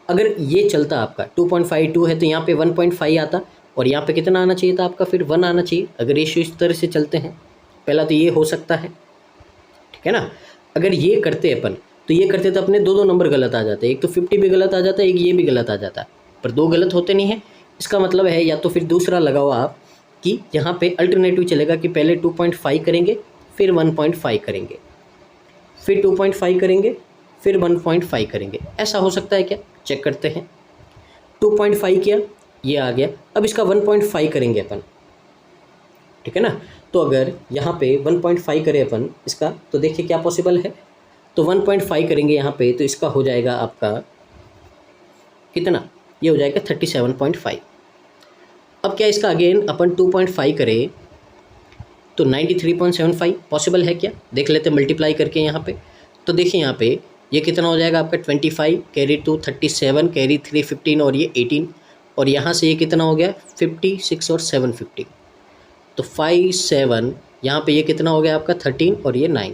अगर ये चलता आपका 2.5 2 है तो यहाँ पे 1.5 आता, और यहाँ पे कितना आना चाहिए था आपका, फिर 1 आना चाहिए, अगर रेशियो इस तरह से चलते हैं। पहला तो ये हो सकता है, ठीक है ना। अगर ये करते अपन, तो ये करते तो अपने दो नंबर गलत आ जाते, एक तो 50 भी गलत आ जाता है, एक ये भी गलत आ जाता है, पर 2 गलत होते नहीं है। इसका मतलब है या तो फिर दूसरा लगाओ आप कि यहाँ पे अल्टरनेटिव चलेगा कि पहले 2.5 करेंगे, फिर 1.5 करेंगे, फिर 2.5 करेंगे, फिर 1.5 करेंगे, ऐसा हो सकता है क्या, चेक करते हैं। 2.5 किया, ये आ गया, अब इसका 1.5 करेंगे अपन, ठीक है ना। तो अगर यहाँ पे 1.5 करें अपन इसका, तो देखिए क्या पॉसिबल है, तो 1.5 करेंगे यहाँ पे, तो इसका हो जाएगा आपका कितना, ये हो जाएगा 37.5। अब क्या इसका अगेन अपन 2.5 करें तो 93.75 पॉसिबल है क्या, देख लेते मल्टीप्लाई करके यहाँ पे। तो देखिए यहाँ पे ये कितना हो जाएगा आपका 25 कैरी 2 37 कैरी 3 15 और ये 18, और यहाँ से ये कितना हो गया 56 और 7 50, तो 5 7, यहाँ पे ये कितना हो गया आपका 13 और ये 9,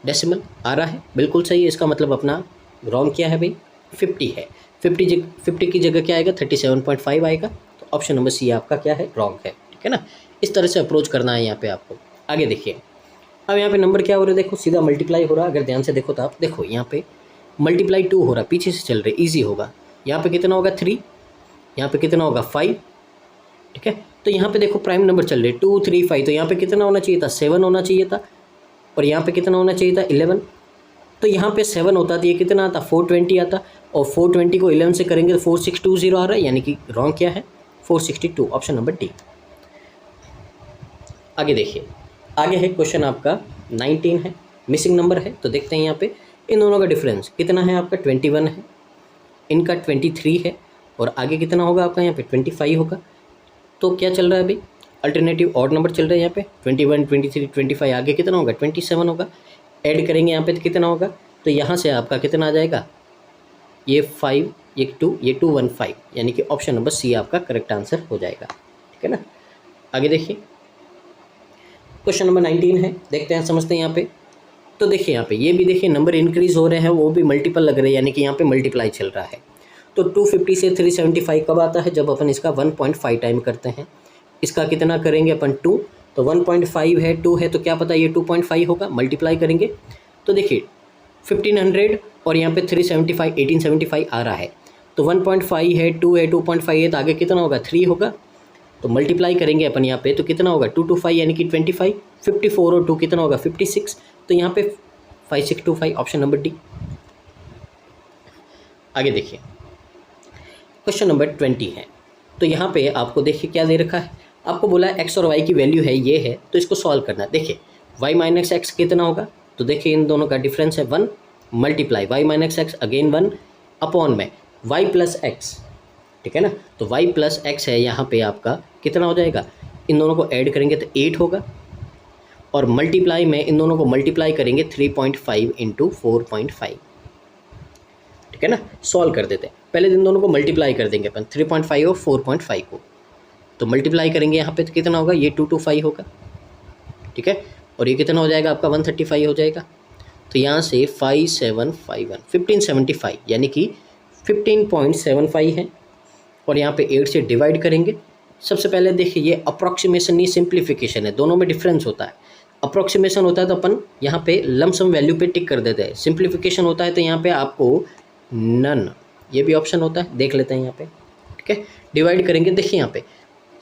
डेसिमल आ रहा है, बिल्कुल सही है। इसका मतलब अपना रॉन्ग क्या है भाई, 50 है। 50 की जगह क्या आएगा, 37.5 आएगा। तो ऑप्शन नंबर सी आपका क्या है, रॉन्ग है। ठीक है ना, इस तरह से अप्रोच करना है यहाँ पे आपको। आगे देखिए, अब यहाँ पे नंबर क्या हो रहा है, देखो सीधा मल्टीप्लाई हो रहा है। अगर ध्यान से देखो तो आप देखो यहाँ पे मल्टीप्लाई 2 हो रहा है, पीछे से चल रहे, ईजी होगा। यहाँ पे कितना होगा 3, यहाँ पे कितना होगा 5। ठीक है, तो यहाँ पे देखो प्राइम नंबर चल रहे 2 3 5, तो यहाँ पे कितना होना चाहिए था, 7 होना चाहिए था। और यहाँ पे कितना होना चाहिए था, 11। तो यहाँ पे 7 होता तो ये कितना आता, 420 आता। और 420 को 11 से करेंगे तो 4620 आ रहा है, यानी कि रॉन्ग क्या है, 462, ऑप्शन नंबर डी। आगे देखिए, आगे है क्वेश्चन आपका 19 है, मिसिंग नंबर है। तो देखते हैं यहाँ पे इन दोनों का डिफरेंस कितना है, आपका 21 है, इनका 23 है, और आगे कितना होगा आपका यहाँ पे 25 होगा। तो क्या चल रहा है अभी, अल्टरनेटिव ऑड नंबर चल रहा है यहाँ पे 21 23 25, आगे कितना होगा 27 होगा। ऐड करेंगे यहाँ पे तो कितना होगा, तो यहाँ से आपका कितना आ जाएगा, ये 5 ये 2 ये 215, यानी कि ऑप्शन नंबर सी आपका करेक्ट आंसर हो जाएगा। ठीक है ना, आगे देखिए क्वेश्चन नंबर 19 है, देखते हैं समझते हैं यहाँ पे। तो देखिए यहाँ पे ये भी देखिए नंबर इंक्रीज हो रहे हैं, वो भी मल्टीपल लग रहे हैं, यानी कि यहाँ पे मल्टीप्लाई चल रहा है। तो 250 से 375 कब आता है, जब अपन इसका 1.5 टाइम करते हैं। इसका कितना करेंगे अपन 2, तो 1.5 है 2 है, तो क्या पता ये 2.5 होगा, मल्टीप्लाई करेंगे। तो देखिए 1500 और यहाँ पे 375 1875 आ रहा है। तो 1.5 है 2 है 2.5 है, तो आगे कितना होगा 3 होगा। तो मल्टीप्लाई करेंगे अपन यहाँ पे, तो कितना होगा 225 यानी कि 25, 54 और 2 कितना होगा 56। तो यहाँ पे 5625, ऑप्शन नंबर डी। आगे देखिए क्वेश्चन नंबर 20 है। तो यहाँ पे आपको देखिए क्या दे रखा है, आपको बोला है एक्स और वाई की वैल्यू है ये है, तो इसको सॉल्व करना है। देखिए वाई माइनस एक्स कितना होगा, तो देखिए इन दोनों का डिफरेंस है 1, multiply Y minus X again 1 upon में वाई प्लस एक्स। ठीक है ना, तो y प्लस एक्स है यहाँ पे आपका कितना हो जाएगा, इन दोनों को ऐड करेंगे तो 8 होगा, और मल्टीप्लाई में इन दोनों को मल्टीप्लाई करेंगे 3.5 इंटू 4.5। ठीक है ना, सॉल्व कर देते हैं, पहले इन दोनों को मल्टीप्लाई कर देंगे अपन 3.5 और 4.5 को। तो मल्टीप्लाई करेंगे यहाँ पे तो कितना होगा, ये 225 होगा। ठीक है, और ये कितना हो जाएगा आपका 135 हो जाएगा। तो यहाँ से 5751 1575 यानी कि 15.75 है, और यहाँ पे 8 से डिवाइड करेंगे। सबसे पहले देखिए ये अप्रॉक्सीमेशन नहीं सिंप्लीफिकेशन है, दोनों में डिफरेंस होता है। अप्रॉक्सीमेशन होता है तो अपन यहाँ पे लमसम वैल्यू पे टिक कर देते हैं, सिंप्लीफिकेशन होता है तो यहाँ पे आपको नन ये भी ऑप्शन होता है, देख लेते हैं यहाँ पे। ठीक है, डिवाइड करेंगे, देखिए यहाँ पे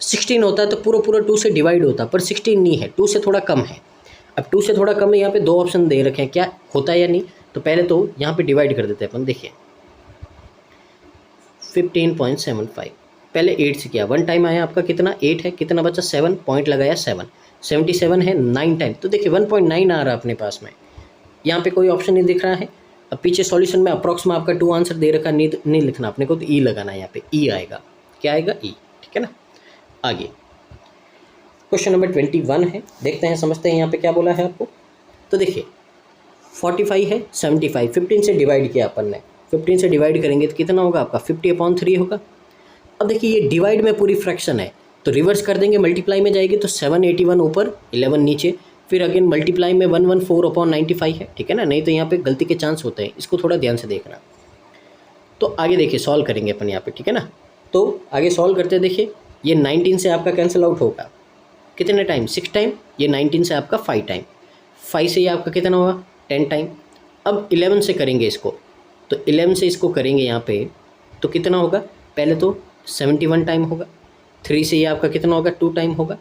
16 होता है तो पूरा पूरा 2 से डिवाइड होता है, पर 16 नहीं है, 2 से थोड़ा कम है। अब 2 से थोड़ा कम है, यहाँ पे 2 ऑप्शन दे रखे हैं, क्या होता है या नहीं। तो पहले तो यहाँ पे डिवाइड कर देते हैं अपन, देखिए 15.75 पहले 8 से किया, 1 टाइम आया आपका कितना 8 है, कितना बचा 7, पॉइंट लगाया 7, 77 है 9 टाइम, तो देखिए 1.9 आ रहा है अपने पास में। यहाँ पे कोई ऑप्शन नहीं दिख रहा है। अब पीछे सॉल्यूशन में अप्रॉक्स में आपका 2 आंसर दे रखा, नहीं लिखना अपने को, तो ई लगाना है यहाँ पे, ई आएगा, क्या आएगा ई। ठीक है ना, आगे क्वेश्चन नंबर 21 है, देखते हैं समझते हैं यहाँ पे क्या बोला है आपको। तो देखिए 45 है 75, 15 से डिवाइड किया अपन ने, 15 से डिवाइड करेंगे तो कितना होगा आपका 50/3 होगा। अब देखिए ये डिवाइड में पूरी फ्रैक्शन है, तो रिवर्स कर देंगे, मल्टीप्लाई में जाएगी तो 781 ऊपर 11 नीचे, फिर अगेन मल्टीप्लाई में 114/95 है। ठीक है ना, नहीं तो यहाँ पे गलती के चांस होते हैं, इसको थोड़ा ध्यान से देखना। तो आगे देखिए सॉल्व करेंगे अपन यहाँ पे। ठीक है ना, तो आगे सॉल्व करते देखिए ये 19 से आपका कैंसिल आउट होगा, कितने टाइम 6 टाइम, ये 19 से आपका 5 टाइम, 5 से ये आपका कितना होगा 10 टाइम। अब 11 से करेंगे इसको, तो 11 से इसको करेंगे यहाँ पे तो कितना होगा, पहले तो 71 टाइम होगा, 3 से ये आपका कितना होगा 2 टाइम होगा।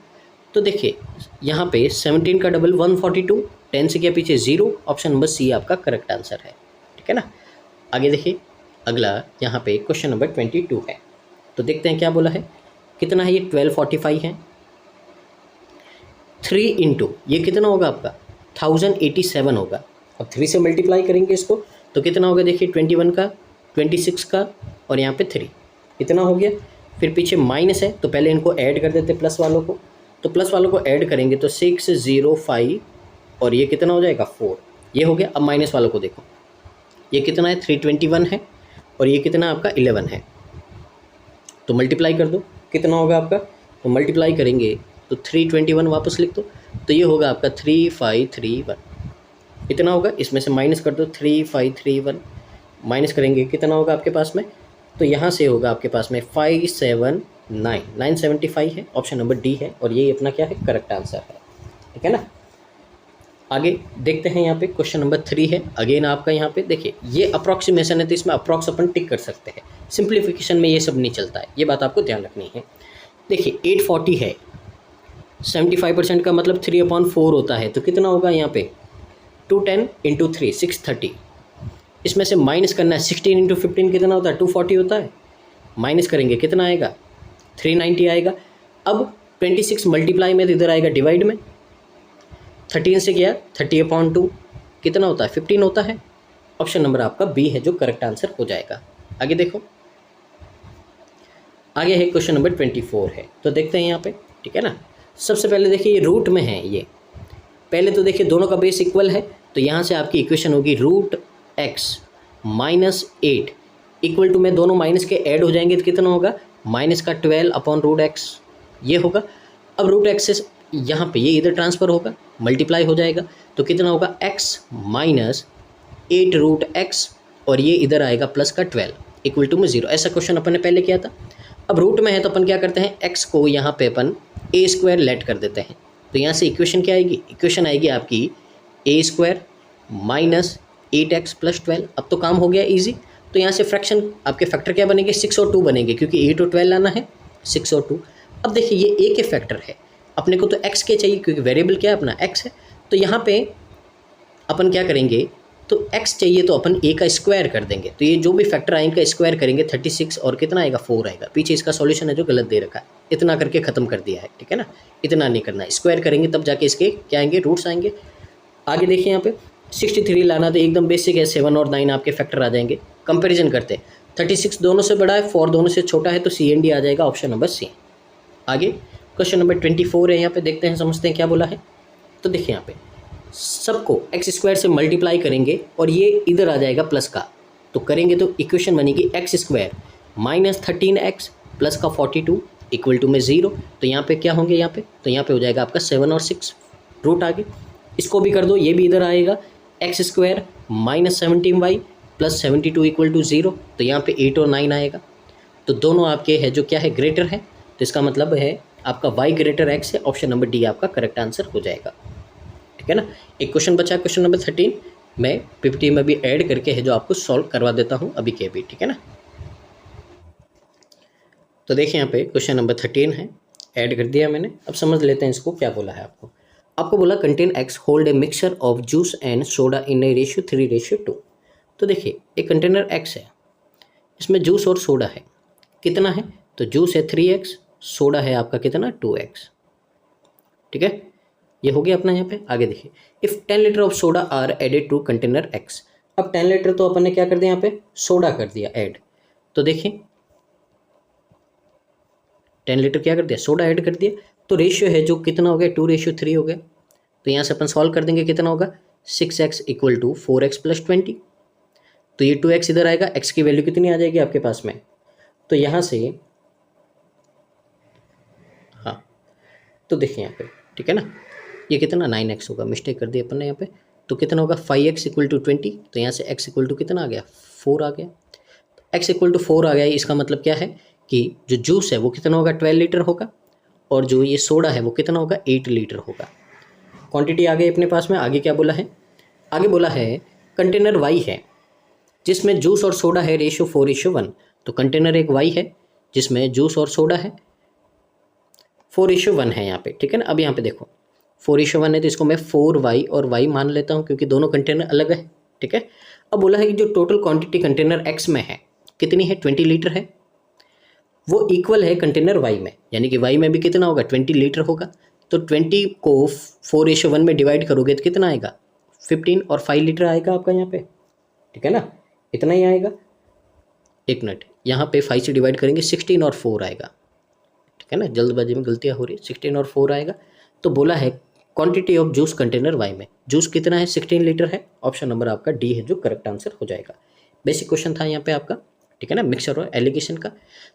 तो देखिए यहाँ पे 17 का डबल 142, 10 से क्या पीछे 0, ऑप्शन नंबर सी आपका करेक्ट आंसर है। ठीक है ना, आगे देखिए अगला यहाँ पे क्वेश्चन नंबर 22 है। तो देखते हैं क्या बोला है, कितना है ये 1245 है, 3 इंटू ये कितना होगा आपका 1087 होगा। अब 3 से मल्टीप्लाई करेंगे इसको तो कितना होगा, देखिए 21 का 26 का और यहाँ पे 3 इतना हो गया। फिर पीछे माइनस है तो पहले इनको ऐड कर देते प्लस वालों को, तो प्लस वालों को ऐड करेंगे तो 605 और ये कितना हो जाएगा 4, ये हो गया। अब माइनस वालों को देखो, ये कितना है 321 है और ये कितना आपका 11 है, तो मल्टीप्लाई कर दो कितना होगा आपका, तो मल्टीप्लाई करेंगे तो 321 वापस लिख दो, तो ये होगा आपका 3531 इतना होगा। इसमें से माइनस कर दो 3531, माइनस करेंगे कितना होगा आपके पास में तो यहाँ से होगा आपके पास में 579, 975 है, ऑप्शन नंबर डी है, और ये अपना क्या है, करेक्ट आंसर है। ठीक है ना। आगे देखते हैं, यहाँ पे क्वेश्चन नंबर 3 है। अगेन आपका यहाँ पे देखिए, ये अप्रॉक्सीमेशन है तो इसमें अप्रॉक्स अपन टिक कर सकते हैं, सिंप्लीफिकेशन में ये सब नहीं चलता है, ये बात आपको ध्यान रखनी है। देखिए 840 है, 75% का मतलब 3/4 होता है, तो कितना होगा यहाँ पे 210 × 3 630। इसमें से माइनस करना है, 16 × 15 कितना होता है, 240 होता है। माइनस करेंगे कितना आएगा, 390 आएगा। अब 26 मल्टीप्लाई में तो इधर आएगा डिवाइड में, 13 से किया 30/2 कितना होता है, 15 होता है। ऑप्शन नंबर आपका बी है जो करेक्ट आंसर हो जाएगा। आगे देखो, आगे है क्वेश्चन नंबर 24 है, तो देखते हैं यहाँ पे। ठीक है ना। सबसे पहले देखिए ये रूट में है, ये पहले तो देखिए दोनों का बेस इक्वल है, तो यहाँ से आपकी इक्वेशन होगी √x - 8 इक्वल टू में दोनों माइनस के ऐड हो जाएंगे तो कितना होगा, -12/√x ये होगा। अब √x से यहाँ पे ये इधर ट्रांसफ़र होगा, मल्टीप्लाई हो जाएगा, तो कितना होगा x - 8√x, और ये इधर आएगा प्लस का 12 इक्वल टू में 0। ऐसा क्वेश्चन अपन ने पहले किया था। अब रूट में है तो अपन क्या करते हैं, x को यहाँ पे अपन a² लेट कर देते हैं, तो यहाँ से इक्वेशन क्या आएगी, इक्वेशन आएगी आपकी a² - 8x + 12। अब तो काम हो गया इजी। तो यहाँ से फ्रैक्शन आपके फैक्टर क्या बनेंगे, 6 और 2 बनेंगे, क्योंकि 8 और 12 लाना है, 6 और 2। अब देखिए ये a के फैक्टर है, अपने को तो x के चाहिए क्योंकि वेरिएबल क्या है अपना x है। तो यहाँ पे अपन क्या करेंगे, तो x चाहिए तो अपन a का स्क्वायर कर देंगे, तो ये जो भी फैक्टर आए इनका स्क्वायर करेंगे, 36 और कितना आएगा 4 आएगा। पीछे इसका सॉल्यूशन है जो गलत दे रखा है, इतना करके ख़त्म कर दिया है। ठीक है ना, इतना नहीं करना है, स्क्वायर करेंगे तब जाके इसके क्या आएंगे, रूट्स आएंगे। आगे देखिए यहाँ पे 63 लाना, तो एकदम बेसिक है, 7 और 9 आपके फैक्टर आ जाएंगे। कंपेरिजन करते हैं, 36 दोनों से बड़ा है, 4 दोनों से छोटा है, तो CND आ जाएगा, ऑप्शन नंबर सी। आगे क्वेश्चन नंबर 24 है, यहाँ पे देखते हैं, समझते हैं क्या बोला है। तो देखिए यहाँ पे सबको x² से मल्टीप्लाई करेंगे और ये इधर आ जाएगा प्लस का, तो करेंगे तो इक्वेशन बनेगी x² - 13x प्लस का 42 इक्वल टू में 0। तो यहाँ पे क्या होंगे, यहाँ पे तो यहाँ पे हो जाएगा आपका 7 और 6 रूट आगे। इसको भी कर दो, ये भी इधर आएगा x² - 17y plus 72 equal to 0। तो यहाँ पे 8 और 9 आएगा, तो दोनों आपके है जो क्या है, ग्रेटर है, तो इसका मतलब है आपका y > x है, ऑप्शन नंबर डी आपका करेक्ट आंसर हो जाएगा। ठीक है ना। एक क्वेश्चन बचा, क्वेश्चन नंबर 13 मैं PPT में भी ऐड करके है जो आपको सॉल्व करवा देता हूँ अभी के अभी। ठीक है ना। तो देखिए यहाँ पे क्वेश्चन नंबर 13 है, ऐड कर दिया मैंने। अब समझ लेते हैं इसको क्या बोला है आपको बोला contain x hold a mixture of juice and soda in A ratio 3:2। तो देखिए एक कंटेनर x है, इसमें जूस और सोडा है, कितना है, तो जूस है 3x, सोडा है आपका कितना 2x। ठीक है, ये हो गया अपना यहाँ पे। आगे देखिए, if 10 litre of soda are added to container x। अब 10 लीटर तो अपन ने क्या कर दिया, यहाँ पे सोडा कर दिया ऐड, तो देखिए 10 लीटर क्या कर दिया, सोडा ऐड कर दिया, तो रेशियो है जो कितना हो गया, 2:3 हो गया। तो यहाँ से अपन सॉल्व कर देंगे, कितना होगा 6x इक्वल टू 4x + 20। तो ये 2x इधर आएगा, x की वैल्यू कितनी आ जाएगी आपके पास में, तो यहाँ से हाँ, तो देखिए यहाँ पे, ठीक है ना, ये कितना 9x होगा, मिस्टेक कर दी अपन ने यहाँ पे, तो कितना होगा 5x इक्वल टू 20। तो यहाँ से x इक्वल टू कितना आ गया 4 आ गया, x इक्वल टू 4 आ गया। इसका मतलब क्या है कि जो जूस है वो कितना होगा 12 लीटर होगा, और जो ये सोडा है वो कितना होगा 8 लीटर होगा। क्वांटिटी आ गई अपने पास में। आगे क्या बोला है, आगे बोला है कंटेनर y है जिसमें जूस और सोडा है रेशियो 4:1। तो कंटेनर एक y है जिसमें जूस और सोडा है 4:1 है यहाँ पे। ठीक है ना। अब यहाँ पे देखो 4:1 है तो इसको मैं 4y और y मान लेता हूँ क्योंकि दोनों कंटेनर अलग है। ठीक है। अब बोला है कि जो टोटल क्वांटिटी कंटेनर x में है कितनी है 20 लीटर है, वो इक्वल है कंटेनर y में, यानी कि y में भी कितना होगा 20 लीटर होगा। तो 20 को 4:1 में डिवाइड करोगे तो कितना आएगा 15 और 5 लीटर आएगा आपका यहाँ पे। ठीक है ना, इतना ही आएगा। एक मिनट, यहाँ पे 5 से डिवाइड करेंगे 16 और 4 आएगा। ठीक है ना, जल्दबाजी में गलतियाँ हो रही है, 16 और 4 आएगा। तो बोला है quantity of juice container y में, जूस कितना है 16 लीटर है, ऑप्शन नंबर आपका डी है जो करेक्ट आंसर हो जाएगा। बेसिक क्वेश्चन था यहाँ पे आपका। ठीक है ना, मिक्सचर और एलिगेशन का।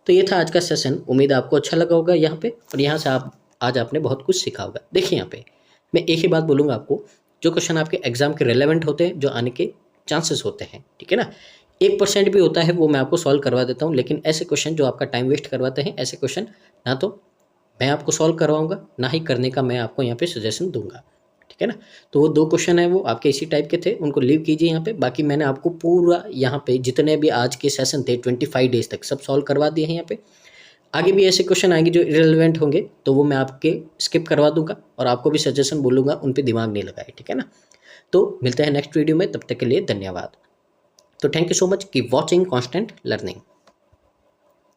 तो ये था आज का सेशन, उम्मीद आपको अच्छा लगा होगा यहाँ पे, और यहाँ से आप आज आपने बहुत कुछ सीखा होगा। देखिए यहाँ पे मैं एक ही बात बोलूँगा आपको, जो क्वेश्चन आपके एग्जाम के रेलेवेंट होते हैं, जो आने के चांसेस होते हैं, ठीक है ना, 1% भी होता है वो मैं आपको सॉल्व करवा देता हूँ, लेकिन ऐसे क्वेश्चन जो आपका टाइम वेस्ट करवाते हैं, ऐसे क्वेश्चन ना तो मैं आपको सॉल्व करवाऊंगा, ना ही करने का मैं आपको यहाँ पे सजेशन दूंगा, ठीक है ना। तो वो 2 क्वेश्चन है वो आपके इसी टाइप के थे, उनको लीव कीजिए यहाँ पे। बाकी मैंने आपको पूरा यहाँ पे जितने भी आज के सेशन थे 25 डेज तक सब सॉल्व करवा दिए हैं यहाँ पे। आगे भी ऐसे क्वेश्चन आएंगे जो इरेलीवेंट होंगे तो वो मैं आपके स्किप करवा दूंगा और आपको भी सजेशन बोलूँगा, उन पर दिमाग नहीं लगाए, ठीक है ना। तो मिलते हैं नेक्स्ट वीडियो में, तब तक के लिए धन्यवाद। तो thank you so much, keep watching constant learning.